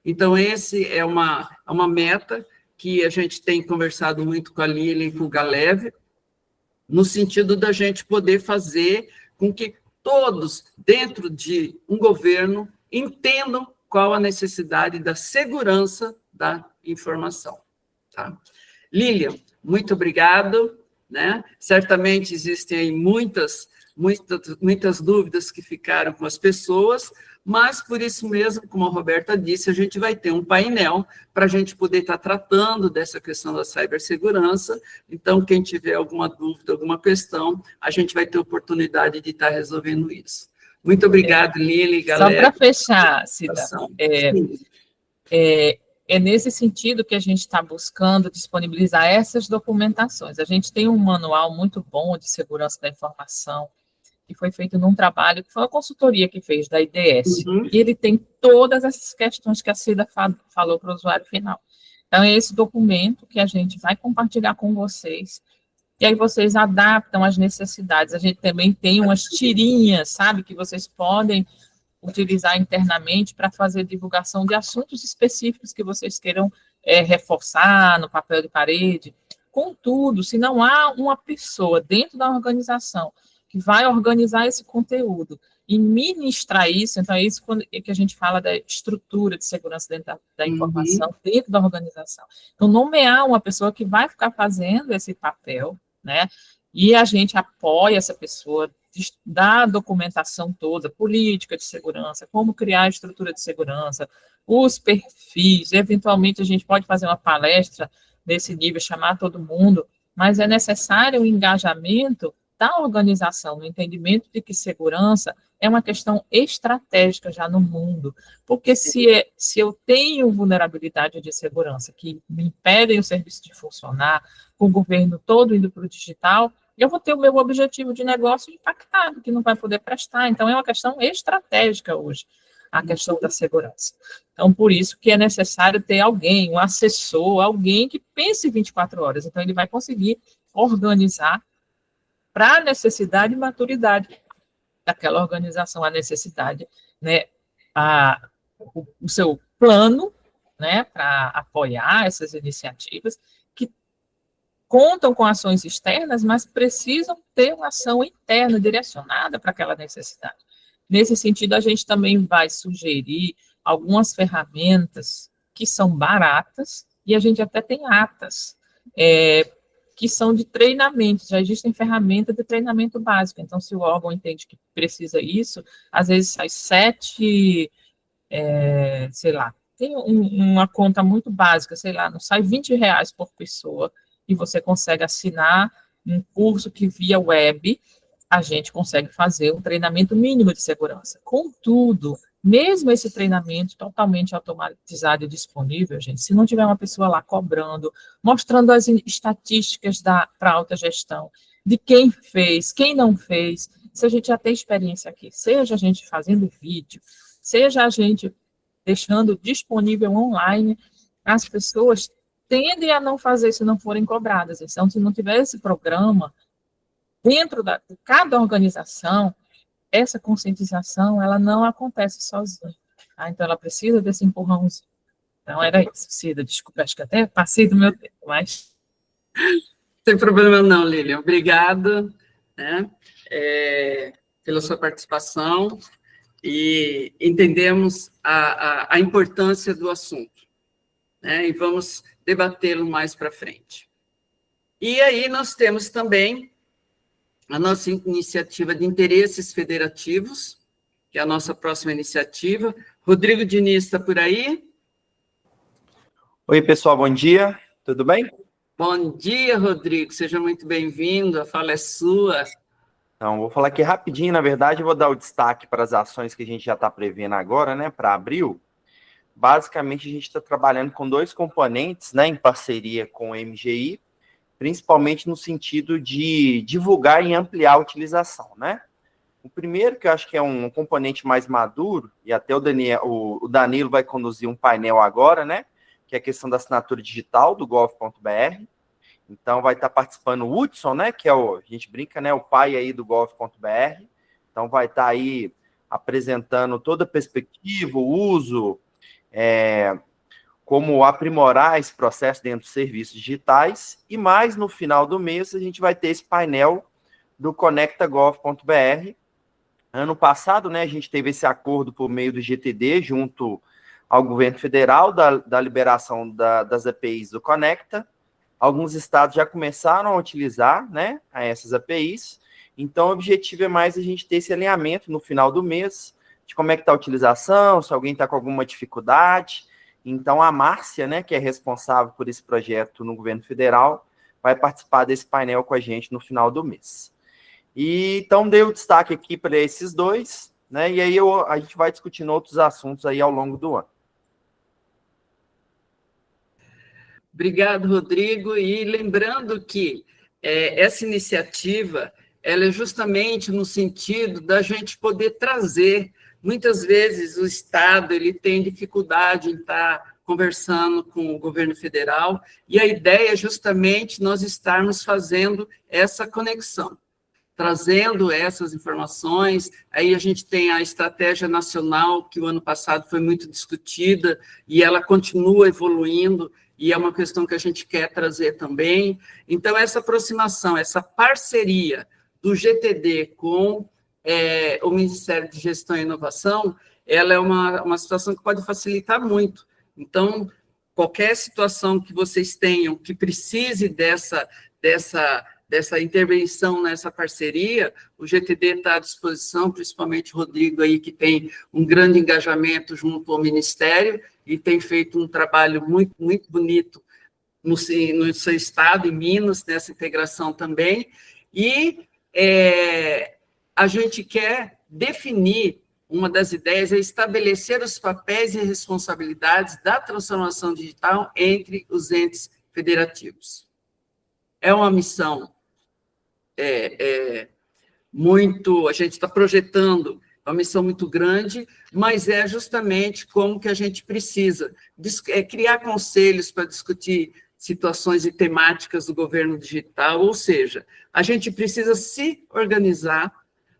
Então, esse é uma meta que a gente tem conversado muito com a Lilian e com o Galev, no sentido da gente poder fazer com que todos, dentro de um governo, entendam qual a necessidade da segurança da informação. Tá? Lilian, muito obrigado. Né? Certamente existem aí muitas dúvidas que ficaram com as pessoas, mas por isso mesmo, como a Roberta disse, a gente vai ter um painel para a gente poder estar tratando dessa questão da cibersegurança. Então, quem tiver alguma dúvida, alguma questão, a gente vai ter oportunidade de estar resolvendo isso. Muito obrigado, Lili, galera. Só para fechar, Cida, é nesse sentido que a gente está buscando disponibilizar essas documentações. A gente tem um manual muito bom de segurança da informação, que foi feito num trabalho, que foi uma consultoria que fez, da IDS, e ele tem todas essas questões que a Cida falou para o usuário final. Então, é esse documento que a gente vai compartilhar com vocês, e aí vocês adaptam as necessidades. A gente também tem umas tirinhas, sabe, que vocês podem utilizar internamente para fazer divulgação de assuntos específicos que vocês queiram reforçar no papel de parede. Contudo, se não há uma pessoa dentro da organização que vai organizar esse conteúdo e ministrar isso. Então, é isso que a gente fala da estrutura de segurança dentro da informação, dentro da organização. Então, nomear uma pessoa que vai ficar fazendo esse papel, né? E a gente apoia essa pessoa, dá a documentação toda, política de segurança, como criar a estrutura de segurança, os perfis, eventualmente a gente pode fazer uma palestra nesse nível, chamar todo mundo, mas é necessário o engajamento da organização, no entendimento de que segurança é uma questão estratégica já no mundo, porque se eu tenho vulnerabilidade de segurança que me impedem o serviço de funcionar, com o governo todo indo para o digital, eu vou ter o meu objetivo de negócio impactado, que não vai poder prestar. Então, é uma questão estratégica hoje, a questão da segurança. Então, por isso que é necessário ter alguém, um assessor, alguém que pense 24 horas. Então, ele vai conseguir organizar para a necessidade e maturidade daquela organização, a necessidade, né, o seu plano, né, para apoiar essas iniciativas, que contam com ações externas, mas precisam ter uma ação interna direcionada para aquela necessidade. Nesse sentido, a gente também vai sugerir algumas ferramentas que são baratas, e a gente até tem atas, que são de treinamento, já existem ferramentas de treinamento básico, então se o órgão entende que precisa isso, às vezes sai 7, sei lá, tem uma conta muito básica, sei lá, não sai R$20 por pessoa, e você consegue assinar um curso que via web, a gente consegue fazer um treinamento mínimo de segurança. Contudo, mesmo esse treinamento totalmente automatizado e disponível, gente, se não tiver uma pessoa lá cobrando, mostrando as estatísticas para alta gestão, de quem fez, quem não fez, se a gente já tem experiência aqui, seja a gente fazendo vídeo, seja a gente deixando disponível online, as pessoas tendem a não fazer se não forem cobradas. Então, se não tiver esse programa, dentro de cada organização, essa conscientização, ela não acontece sozinha. Tá? Então, ela precisa desse empurrãozinho. Então, era isso, Cida. Desculpa, acho que até passei do meu tempo, mas... Não tem problema não, Lilian. Obrigada, né, pela sua participação, e entendemos a importância do assunto, né, e vamos debatê-lo mais para frente. E aí nós temos também a nossa iniciativa de interesses federativos, que é a nossa próxima iniciativa. Rodrigo Diniz está por aí? Oi, pessoal, bom dia, tudo bem? Bom dia, Rodrigo, seja muito bem-vindo, a fala é sua. Então, vou falar aqui rapidinho, na verdade, eu vou dar o destaque para as ações que a gente já está prevendo agora, né, para abril. Basicamente, a gente está trabalhando com 2 componentes, né, em parceria com o MGI, principalmente no sentido de divulgar e ampliar a utilização, né? O primeiro, que eu acho que é um componente mais maduro, e até o Danilo vai conduzir um painel agora, né? Que é a questão da assinatura digital do gov.br. Então, vai estar participando o Hudson, né? Que é a gente brinca, né? O pai aí do gov.br. Então, vai estar aí apresentando toda a perspectiva, o uso, como aprimorar esse processo dentro dos serviços digitais, e mais no final do mês a gente vai ter esse painel do conectagov.br. Ano passado, né, a gente teve esse acordo por meio do GTD, junto ao governo federal, da liberação das APIs do Conecta. Alguns estados já começaram a utilizar, né, essas APIs, então o objetivo é mais a gente ter esse alinhamento no final do mês, de como é que está a utilização, se alguém está com alguma dificuldade. Então, a Márcia, né, que é responsável por esse projeto no governo federal, vai participar desse painel com a gente no final do mês. E, então, dei o destaque aqui para esses 2, né, e aí a gente vai discutindo outros assuntos aí ao longo do ano. Obrigado, Rodrigo. E lembrando que essa iniciativa, ela é justamente no sentido da gente poder trazer. Muitas vezes o Estado ele tem dificuldade em estar conversando com o governo federal, e a ideia é justamente nós estarmos fazendo essa conexão, trazendo essas informações. Aí a gente tem a estratégia nacional, que o ano passado foi muito discutida, e ela continua evoluindo, e é uma questão que a gente quer trazer também. Então, essa aproximação, essa parceria do GTD com o Ministério de Gestão e Inovação, ela é uma situação que pode facilitar muito. Então, qualquer situação que vocês tenham que precise dessa intervenção nessa parceria, o GTD está à disposição, principalmente o Rodrigo aí, que tem um grande engajamento junto ao Ministério e tem feito um trabalho muito, muito bonito no seu estado, em Minas, nessa integração também, e a gente quer definir, uma das ideias é estabelecer os papéis e responsabilidades da transformação digital entre os entes federativos. É uma missão muito, a gente está projetando, é uma missão muito grande, mas é justamente como que a gente precisa criar conselhos para discutir situações e temáticas do governo digital, ou seja, a gente precisa se organizar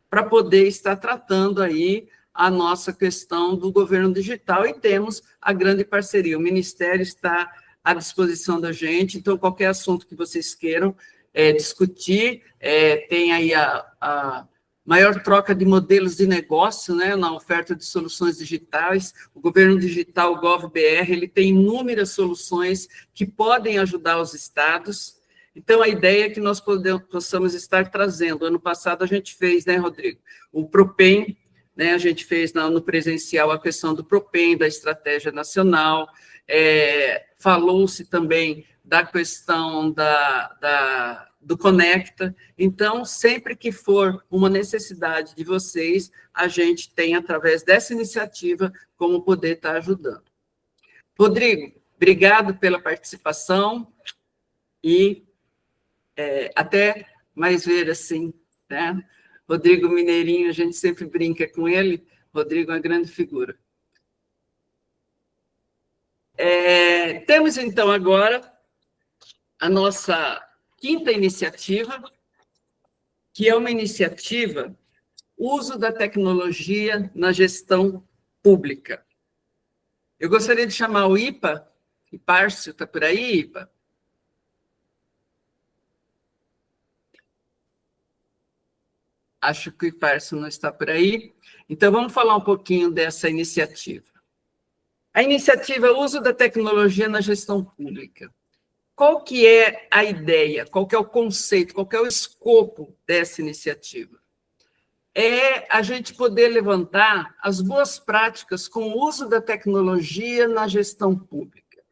para poder estar tratando aí a nossa questão do governo digital, e temos a grande parceria. O Ministério está à disposição da gente, então, qualquer assunto que vocês queiram discutir, tem aí a maior troca de modelos de negócio, né, na oferta de soluções digitais. O governo digital GovBR, ele tem inúmeras soluções que podem ajudar os estados. Então, a ideia é que nós possamos estar trazendo. Ano passado, a gente fez, né, Rodrigo? O Propem, né, a gente fez no presencial a questão do Propem, da estratégia nacional, falou-se também da questão do Conecta. Então, sempre que for uma necessidade de vocês, a gente tem, através dessa iniciativa, como poder estar ajudando. Rodrigo, obrigado pela participação e até mais ver assim, né? Rodrigo Mineirinho, a gente sempre brinca com ele, Rodrigo é uma grande figura. Temos, então, agora a nossa quinta iniciativa, que é uma iniciativa uso da tecnologia na gestão pública. Eu gostaria de chamar o IPA, Ipárcio, está por aí, IPA? Acho que o Ipárcio não está por aí. Então, vamos falar um pouquinho dessa iniciativa. A iniciativa Uso da Tecnologia na Gestão Pública. Qual que é a ideia? Qual que é o conceito? Qual que é o escopo dessa iniciativa? É a gente poder levantar as boas práticas com o uso da tecnologia na gestão pública.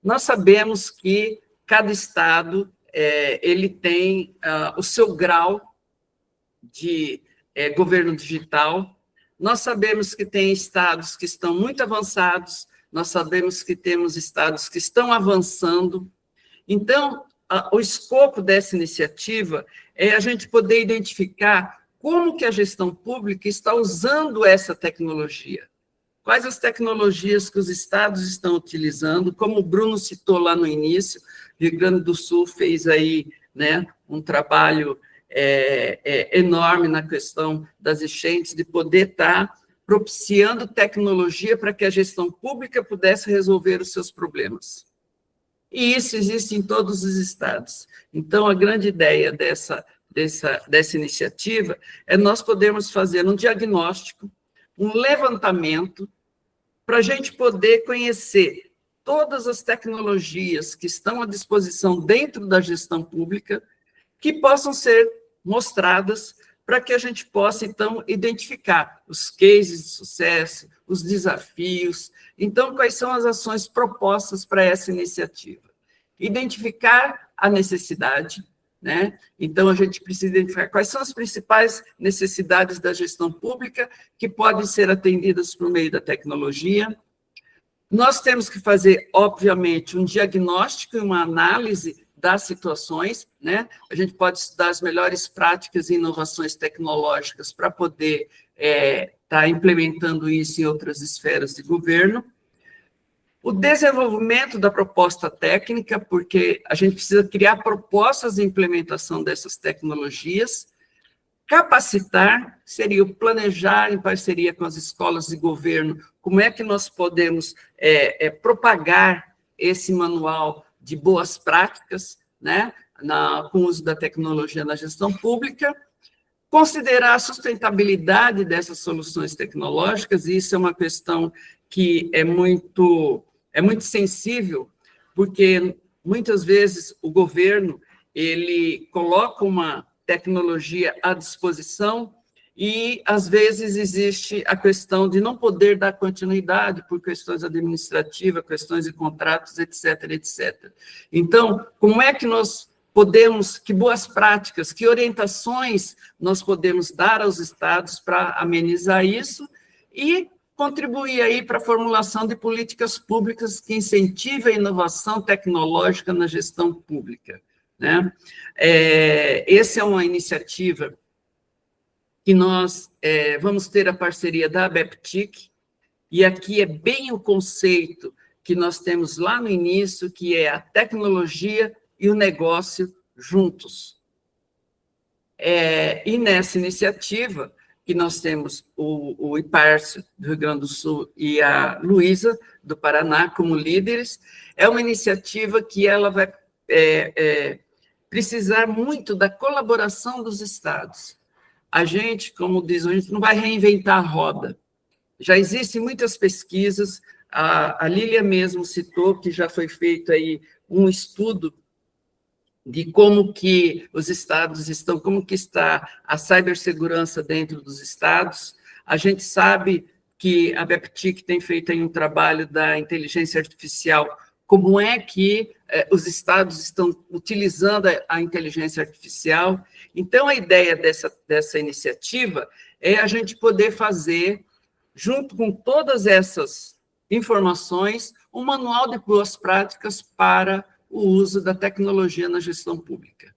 Nós sabemos que cada estado ele tem o seu grau de governo digital. Nós sabemos que tem estados que estão muito avançados, nós sabemos que temos estados que estão avançando. Então, o escopo dessa iniciativa é a gente poder identificar como que a gestão pública está usando essa tecnologia. Quais as tecnologias que os estados estão utilizando, como o Bruno citou lá no início, o Rio Grande do Sul fez aí, né, um trabalho enorme na questão das enchentes, de poder estar propiciando tecnologia para que a gestão pública pudesse resolver os seus problemas. E isso existe em todos os estados. Então, a grande ideia dessa iniciativa é nós podermos fazer um diagnóstico, um levantamento, para a gente poder conhecer todas as tecnologias que estão à disposição dentro da gestão pública, que possam ser mostradas para que a gente possa, então, identificar os cases de sucesso, os desafios. Então, quais são as ações propostas para essa iniciativa? Identificar a necessidade, né? Então, a gente precisa identificar quais são as principais necessidades da gestão pública que podem ser atendidas por meio da tecnologia. Nós temos que fazer, obviamente, um diagnóstico e uma análise das situações, né? A gente pode estudar as melhores práticas e inovações tecnológicas para poder estar implementando isso em outras esferas de governo. O desenvolvimento da proposta técnica, porque a gente precisa criar propostas de implementação dessas tecnologias. Capacitar seria o planejar em parceria com as escolas de governo, como é que nós podemos propagar esse manual de boas práticas, né, com o uso da tecnologia na gestão pública. considerar a sustentabilidade dessas soluções tecnológicas, e isso é uma questão que é muito sensível, porque muitas vezes o governo ele coloca uma tecnologia à disposição e, às vezes, existe a questão de não poder dar continuidade por questões administrativas, questões de contratos, etc., etc. Então, como é que nós podemos, que boas práticas, que orientações nós podemos dar aos estados para amenizar isso e contribuir aí para a formulação de políticas públicas que incentivem a inovação tecnológica na gestão pública, né? Essa é uma iniciativa que nós vamos ter a parceria da ABEPTIC, e aqui é bem o conceito que nós temos lá no início, que é a tecnologia e o negócio juntos. E nessa iniciativa, que nós temos o IPARSE do Rio Grande do Sul e a Luísa, do Paraná, como líderes, é uma iniciativa que ela vai precisar muito da colaboração dos estados. A gente, como diz, a gente não vai reinventar a roda. Já existem muitas pesquisas, a Lília mesmo citou que já foi feito aí um estudo de como que os estados estão, como que está a cibersegurança dentro dos estados. A gente sabe que a BEPTIC tem feito aí um trabalho da inteligência artificial, como é que os estados estão utilizando a inteligência artificial. Então, a ideia dessa iniciativa é a gente poder fazer, junto com todas essas informações, um manual de boas práticas para o uso da tecnologia na gestão pública,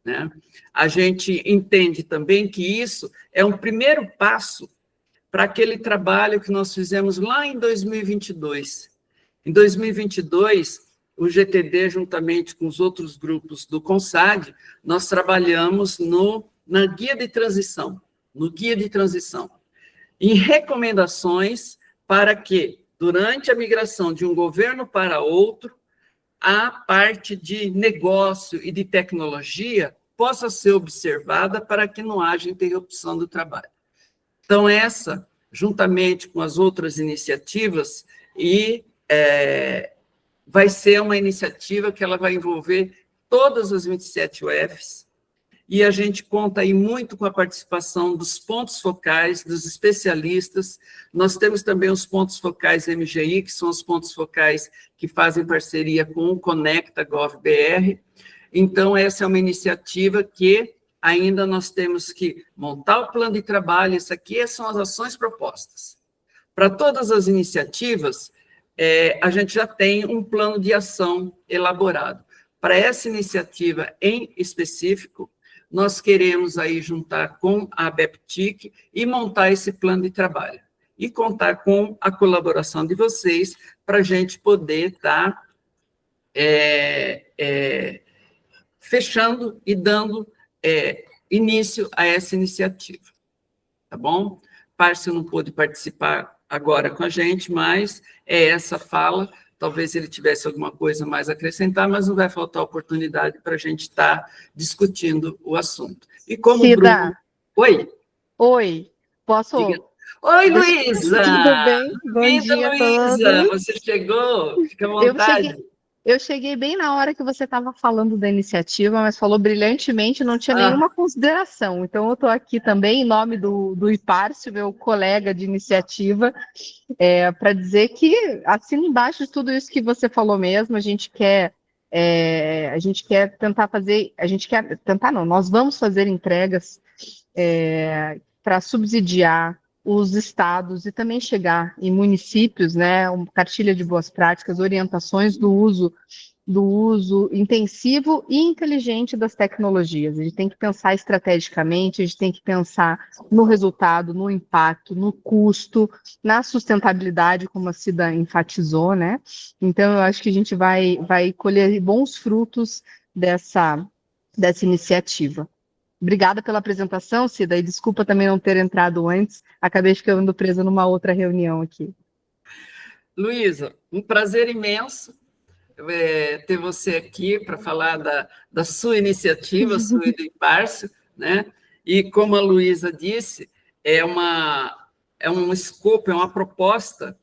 né? A gente entende também que isso é um primeiro passo para aquele trabalho que nós fizemos lá em 2022. Em 2022, o GTD, juntamente com os outros grupos do CONSAD, nós trabalhamos no guia de transição, em recomendações para que, durante a migração de um governo para outro, a parte de negócio e de tecnologia possa ser observada para que não haja interrupção do trabalho. Então, essa, juntamente com as outras iniciativas, vai ser uma iniciativa que ela vai envolver todas as 27 UFs, e a gente conta aí muito com a participação dos pontos focais, dos especialistas. Nós temos também os pontos focais MGI, que são os pontos focais que fazem parceria com o Conecta Gov.br. Então, essa é uma iniciativa que ainda nós temos que montar o plano de trabalho. Isso aqui são as ações propostas. Para todas as iniciativas, a gente já tem um plano de ação elaborado. Para essa iniciativa em específico, nós queremos aí juntar com a BEPTIC e montar esse plano de trabalho. E contar com a colaboração de vocês para a gente poder estar fechando e dando início a essa iniciativa. Tá bom? Párcio não pôde participar agora com a gente, mas essa fala. Talvez ele tivesse alguma coisa mais a acrescentar, mas não vai faltar oportunidade para a gente estar discutindo o assunto. E como Cida. Oi. Oi, posso... Diga. Oi, Luísa! Tudo bem? Bom dia a todos. Você chegou? Fica à vontade. Eu cheguei bem na hora que você estava falando da iniciativa, mas falou brilhantemente, não tinha nenhuma consideração. Então, eu estou aqui também, em nome do IPARSE, meu colega de iniciativa, para dizer que, assina embaixo de tudo isso que você falou mesmo, a gente quer tentar fazer, nós vamos fazer entregas para subsidiar os estados e também chegar em municípios, né, uma cartilha de boas práticas, orientações do uso intensivo e inteligente das tecnologias. A gente tem que pensar estrategicamente, a gente tem que pensar no resultado, no impacto, no custo, na sustentabilidade, como a Cida enfatizou, né? Então, eu acho que a gente vai colher bons frutos dessa iniciativa. Obrigada pela apresentação, Cida, e desculpa também não ter entrado antes, acabei ficando presa numa outra reunião aqui. Luísa, um prazer imenso ter você aqui para falar da sua iniciativa, sua e do IPARSE, né? E como a Luísa disse, é um escopo, é uma proposta,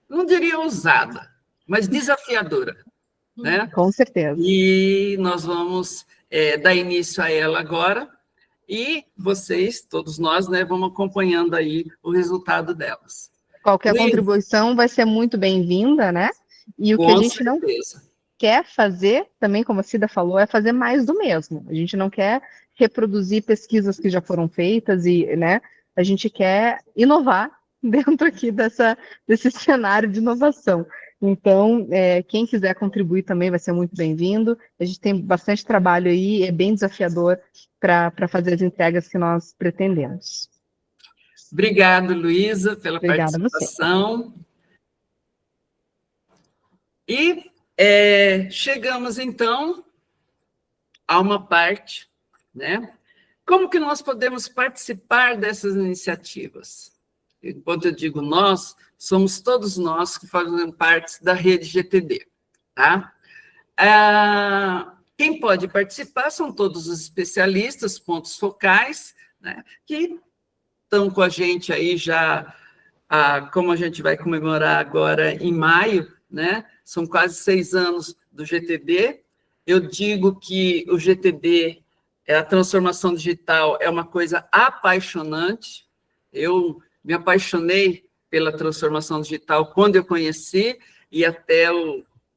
não diria ousada, mas desafiadora, né? Com certeza. E nós vamos dar início a ela agora, e vocês, todos nós, né, vamos acompanhando aí o resultado delas. Qualquer contribuição vai ser muito bem-vinda, né? E o que a gente não quer fazer, também, como a Cida falou, é fazer mais do mesmo. A gente não quer reproduzir pesquisas que já foram feitas, e, né, a gente quer inovar dentro aqui desse cenário de inovação. Então, quem quiser contribuir também vai ser muito bem-vindo. A gente tem bastante trabalho aí, é bem desafiador para fazer as entregas que nós pretendemos. Obrigado, Luísa, pela Obrigada participação. E chegamos, então, a uma parte, né? Como que nós podemos participar dessas iniciativas? Enquanto eu digo nós, somos todos nós que fazemos parte da rede GTD, tá? Quem pode participar são todos os especialistas, pontos focais, né, que estão com a gente aí já, como a gente vai comemorar agora em maio, né? São quase 6 anos do GTD. Eu digo que o GTD, a transformação digital, é uma coisa apaixonante. Eu me apaixonei pela transformação digital quando eu conheci, e até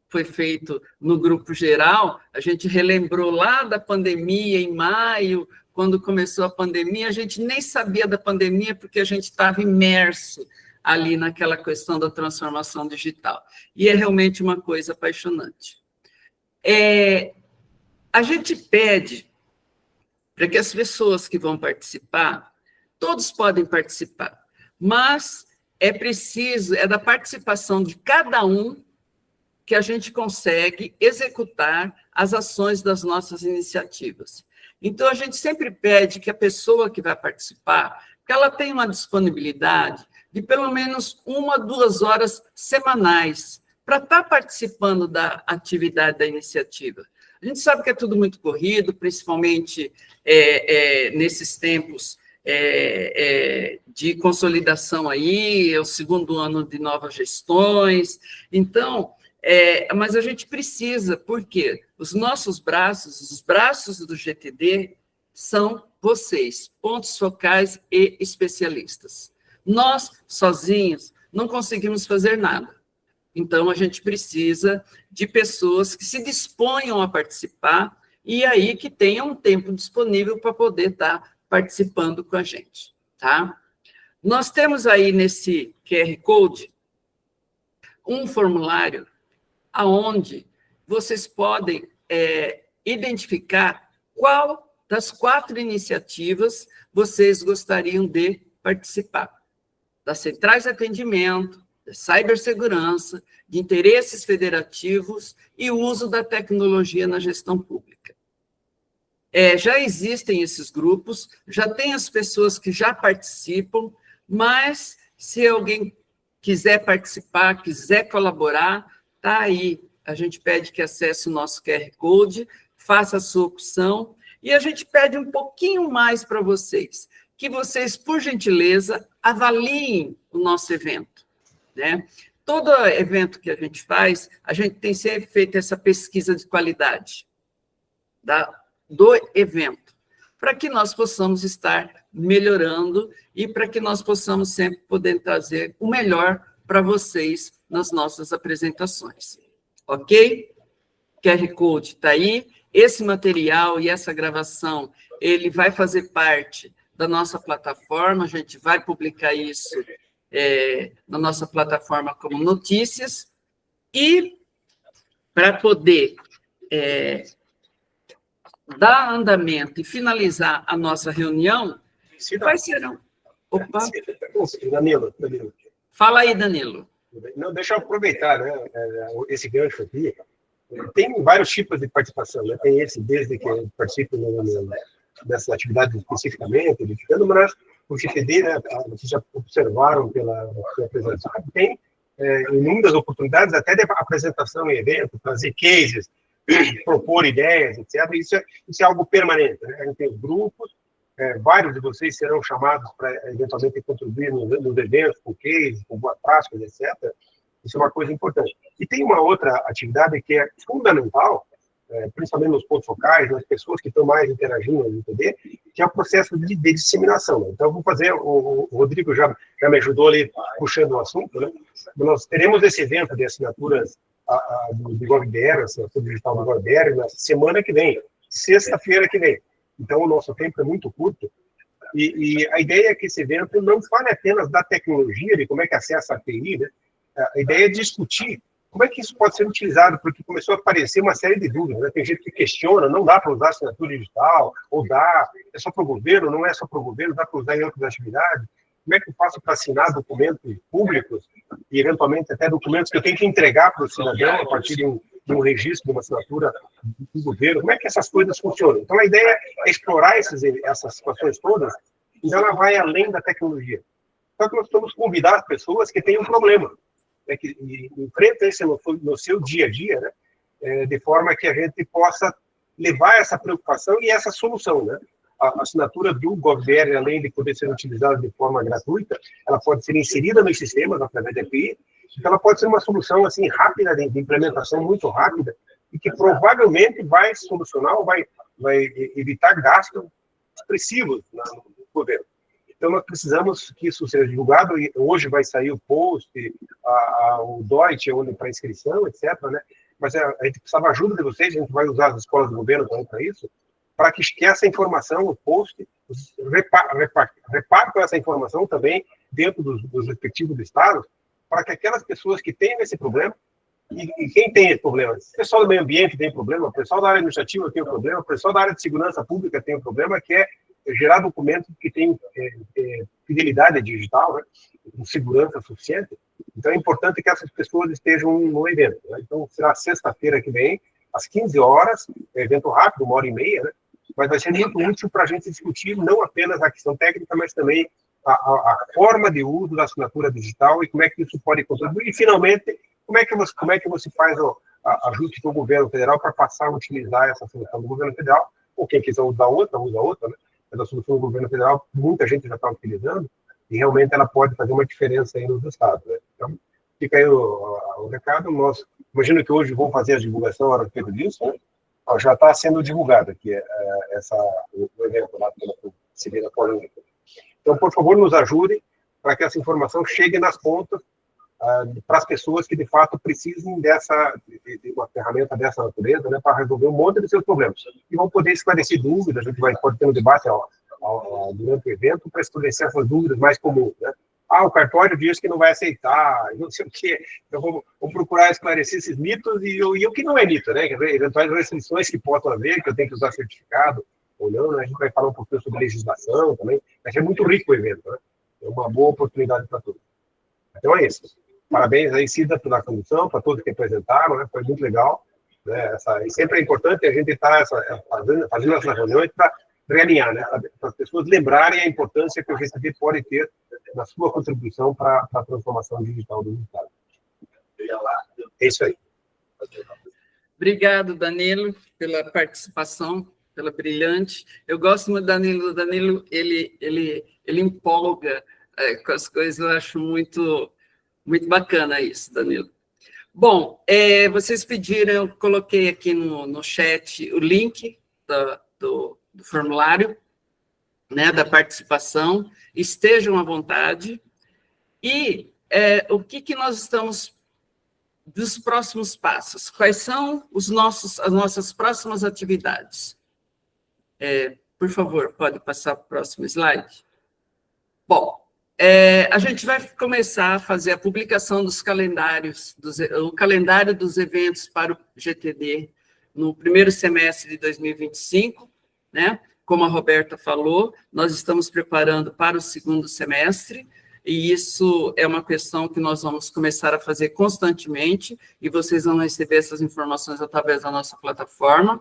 foi feito no grupo geral. A gente relembrou lá da pandemia, em maio, quando começou a pandemia, a gente nem sabia da pandemia, porque a gente estava imerso ali naquela questão da transformação digital. E é realmente uma coisa apaixonante. A gente pede para que as pessoas que vão participar, todos podem participar, mas é preciso, é da participação de cada um que a gente consegue executar as ações das nossas iniciativas. Então, a gente sempre pede que a pessoa que vai participar, que ela tenha uma disponibilidade de pelo menos 1 a 2 horas semanais para estar participando da atividade da iniciativa. A gente sabe que é tudo muito corrido, principalmente nesses tempos de consolidação aí, é o 2º ano de novas gestões. Então, mas a gente precisa, porque os nossos braços, os braços do GTD, são vocês, pontos focais e especialistas. Nós, sozinhos, não conseguimos fazer nada. Então, a gente precisa de pessoas que se disponham a participar e aí que tenham um tempo disponível para poder estar participando com a gente, tá? Nós temos aí nesse QR Code um formulário aonde vocês podem identificar qual das 4 iniciativas vocês gostariam de participar. Das centrais de atendimento, da cibersegurança, de interesses federativos e o uso da tecnologia na gestão pública. Já existem esses grupos, já tem as pessoas que já participam, mas se alguém quiser participar, quiser colaborar, está aí. A gente pede que acesse o nosso QR Code, faça a sua opção, e a gente pede um pouquinho mais para vocês, que vocês, por gentileza, avaliem o nosso evento, né? Todo evento que a gente faz, a gente tem sempre feito essa pesquisa de qualidade do evento, para que nós possamos estar melhorando e para que nós possamos sempre poder trazer o melhor para vocês nas nossas apresentações. Ok? QR Code está aí. Esse material e essa gravação, ele vai fazer parte da nossa plataforma, a gente vai publicar isso na nossa plataforma como notícias, e para poder dar andamento e finalizar a nossa reunião, quais serão? Opa! Danilo. Fala aí, Danilo. Não, deixa eu aproveitar, né, esse gancho aqui. Tem vários tipos de participação, né? Tem esse, desde que eu participo dessa atividade especificamente, edificando, mas o GTD, né, vocês já observaram pela sua apresentação, tem inúmeras oportunidades, até de apresentação em evento, fazer cases, propor ideias, etc. Isso é algo permanente, né? A gente tem grupos, vários de vocês serão chamados para, eventualmente, contribuir nos eventos, com cases, com boas práticas, etc. Isso é uma coisa importante. E tem uma outra atividade que é fundamental, principalmente nos pontos focais, nas pessoas que estão mais interagindo no LinkedIn, que é o processo de disseminação. Né? Então, eu vou fazer, o Rodrigo já me ajudou ali, puxando o assunto, né? Nós teremos esse evento de assinaturas do GovBR, assinatura digital do GovBR, na semana que vem, sexta-feira que vem. Então, o nosso tempo é muito curto, e a ideia é que esse evento não fale apenas da tecnologia, de como é que acessa a API, né? A ideia é discutir como é que isso pode ser utilizado, porque começou a aparecer uma série de dúvidas, né? Tem gente que questiona, não dá para usar assinatura digital, ou dá, é só para o governo, não é só para o governo, dá para usar em outras atividades. Como é que eu faço para assinar documentos públicos, e eventualmente até documentos que eu tenho que entregar para o cidadão a partir de um registro, de uma assinatura do governo? Como é que essas coisas funcionam? Então, a ideia é explorar essas situações todas, então ela vai além da tecnologia. Só que nós vamos convidar as pessoas que têm um problema, né, que enfrentam isso no seu dia a dia, né, de forma que a gente possa levar essa preocupação e essa solução, né? A assinatura do GovBR, além de poder ser utilizada de forma gratuita, ela pode ser inserida nos sistemas através da API, então ela pode ser uma solução assim rápida, de implementação muito rápida, e que provavelmente vai solucionar ou vai evitar gastos expressivos no governo. Então, nós precisamos que isso seja divulgado, e hoje vai sair o post, o DOIT, para inscrição, etc., né? Mas a gente precisava da ajuda de vocês, a gente vai usar as escolas do governo também para isso, para que essa informação, o post, repartam essa informação também dentro dos respectivos estados, para que aquelas pessoas que têm esse problema, e quem tem esse problema? O pessoal do meio ambiente tem problema, o pessoal da área administrativa tem problema, o pessoal da área de segurança pública tem problema, que é gerar documentos que tenham fidelidade digital, né, com segurança suficiente. Então, é importante que essas pessoas estejam no evento. Né? Então, será sexta-feira que vem, às 15 horas, evento rápido, 1h30, né? Mas vai ser muito útil para a gente discutir não apenas a questão técnica, mas também a forma de uso da assinatura digital e como é que isso pode contribuir. E, finalmente, como é que você faz o ajuste do governo federal para passar a utilizar essa solução do governo federal, ou quem quiser usar outra, usa outra, né? Mas a solução do governo federal, muita gente já está utilizando, e realmente ela pode fazer uma diferença aí nos estados, né? Então, fica aí o recado. Nós, imagino que hoje vão fazer a divulgação a respeito disso, né? Já está sendo divulgado aqui o evento lá pela Cimeira Política. Então, por favor, nos ajudem para que essa informação chegue nas pontas para as pessoas que, de fato, precisem de uma ferramenta dessa natureza, né, para resolver um monte de seus problemas. E vão poder esclarecer dúvidas, a gente pode ter um debate durante o evento para esclarecer essas dúvidas mais comuns, né? O cartório diz que não vai aceitar, não sei o quê. Então, vamos procurar esclarecer esses mitos e o que não é mito, né? Eventuais restrições que possam haver, que eu tenho que usar certificado ou não, né? A gente vai falar um pouquinho sobre legislação também. Vai ser muito rico o evento, né? É uma boa oportunidade para todos. Então, é isso. Parabéns aí, Cida, pela condução, para todos que apresentaram, né? Foi muito legal. Né? E sempre é importante a gente estar fazendo essas reuniões para realinhar, né? Para as pessoas lembrarem a importância que o GTD pode ter na sua contribuição para a transformação digital do Estado. É isso aí. Obrigado, Danilo, pela participação, pela brilhante. Eu gosto muito do Danilo. O Danilo, ele empolga com as coisas, eu acho muito, muito bacana isso, Danilo. Bom, vocês pediram, eu coloquei aqui no chat o link do formulário, né, da participação, estejam à vontade. E o que nós estamos dos próximos passos? Quais são as nossas próximas atividades? Por favor, pode passar para o próximo slide? Bom, a gente vai começar a fazer a publicação dos calendários, o calendário dos eventos para o GTD no primeiro semestre de 2025, né? Como a Roberta falou, nós estamos preparando para o segundo semestre, e isso é uma questão que nós vamos começar a fazer constantemente, e vocês vão receber essas informações através da nossa plataforma.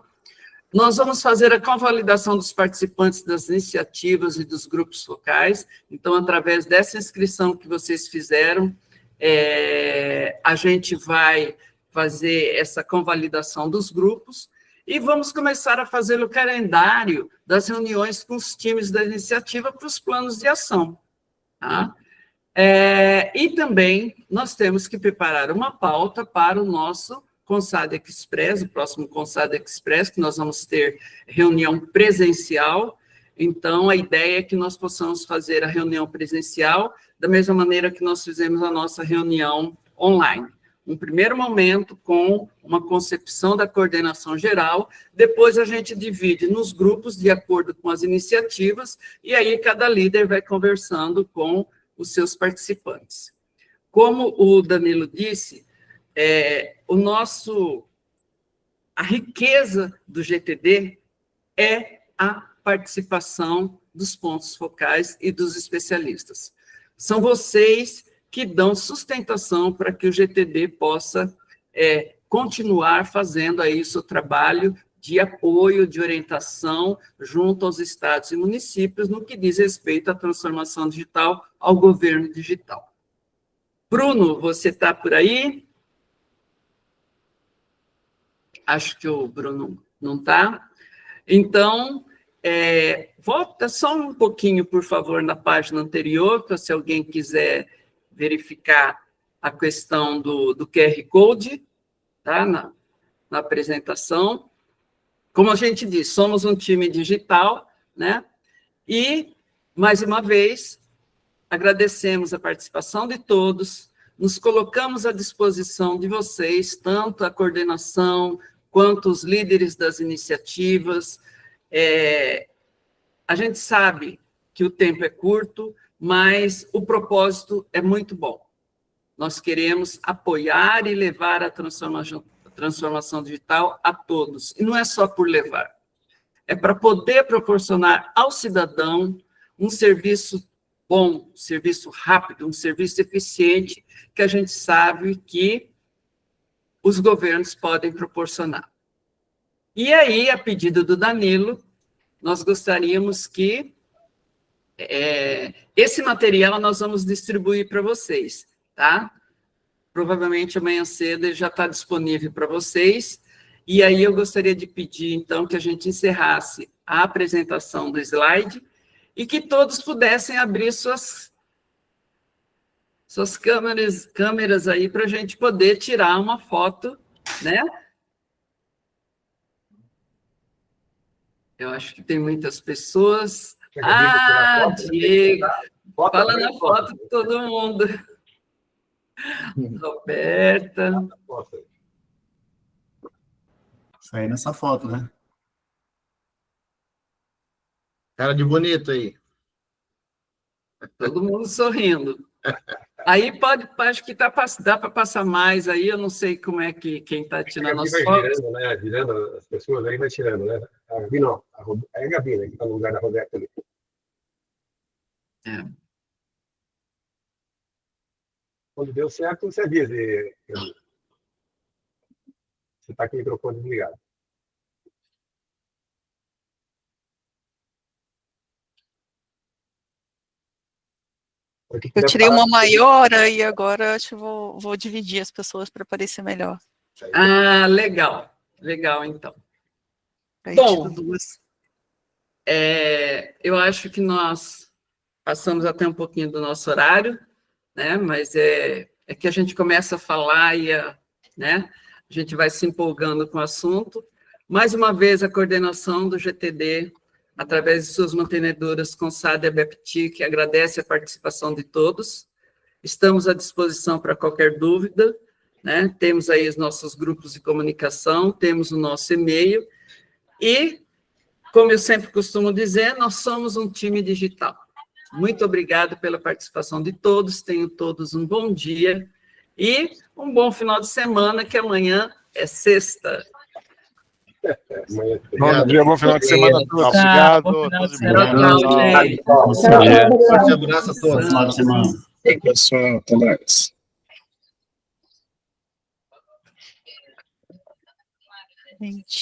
Nós vamos fazer a convalidação dos participantes das iniciativas e dos grupos focais, então, através dessa inscrição que vocês fizeram, a gente vai fazer essa convalidação dos grupos, e vamos começar a fazer o calendário das reuniões com os times da iniciativa para os planos de ação. Tá? E também nós temos que preparar uma pauta para o nosso Consad Express, o próximo Consad Express, que nós vamos ter reunião presencial. Então, a ideia é que nós possamos fazer a reunião presencial da mesma maneira que nós fizemos a nossa reunião online. Um primeiro momento com uma concepção da coordenação geral, depois a gente divide nos grupos de acordo com as iniciativas, e aí cada líder vai conversando com os seus participantes. Como o Danilo disse, a riqueza do GTD é a participação dos pontos focais e dos especialistas. São vocês que dão sustentação para que o GTD possa continuar fazendo aí o seu trabalho de apoio, de orientação, junto aos estados e municípios, no que diz respeito à transformação digital, ao governo digital. Bruno, você está por aí? Acho que o Bruno não está. Então, volta só um pouquinho, por favor, na página anterior, para se alguém quiser verificar a questão do QR Code, tá? Na apresentação. Como a gente disse, somos um time digital, né? E, mais uma vez, agradecemos a participação de todos, nos colocamos à disposição de vocês, tanto a coordenação, quanto os líderes das iniciativas. A gente sabe que o tempo é curto, mas o propósito é muito bom. Nós queremos apoiar e levar a transformação digital a todos. E não é só por levar. É para poder proporcionar ao cidadão um serviço bom, um serviço rápido, um serviço eficiente, que a gente sabe que os governos podem proporcionar. E aí, a pedido do Danilo, nós gostaríamos que esse material nós vamos distribuir para vocês, tá? Provavelmente amanhã cedo ele já está disponível para vocês, e aí eu gostaria de pedir, então, que a gente encerrasse a apresentação do slide e que todos pudessem abrir suas câmeras aí para a gente poder tirar uma foto, né? Eu acho que tem muitas pessoas. Diego, fala na foto de todo mundo. Roberta. Sai nessa foto, né? Cara de bonito aí. Todo mundo sorrindo. Aí acho que dá para passar mais aí, eu não sei como é que quem está tirando as fotos. Girando, né? Girando as pessoas, aí vai tirando, né? A Gabi não, é a Gabi, né? Que está no lugar da Roberta ali. Quando deu certo, você avisa. Você está com o microfone desligado. Eu tirei uma maior e agora acho que vou dividir as pessoas para parecer melhor. Legal. Legal, então. Aí, bom, duas. Eu acho que nós passamos até um pouquinho do nosso horário, né? Mas é que a gente começa a falar e né? A gente vai se empolgando com o assunto. Mais uma vez, a coordenação do GTD, através de suas mantenedoras Consad e ABEPTI, que agradece a participação de todos. Estamos à disposição para qualquer dúvida, né? Temos aí os nossos grupos de comunicação, temos o nosso e-mail, e, como eu sempre costumo dizer, nós somos um time digital. Muito obrigado pela participação de todos, tenham todos um bom dia, e um bom final de semana, que amanhã é sexta. Bom dia, bom final de semana a todos. Obrigado. Bom final de semana. Forte abraço a todos. Final de semana. Pessoal, até mais. Gente.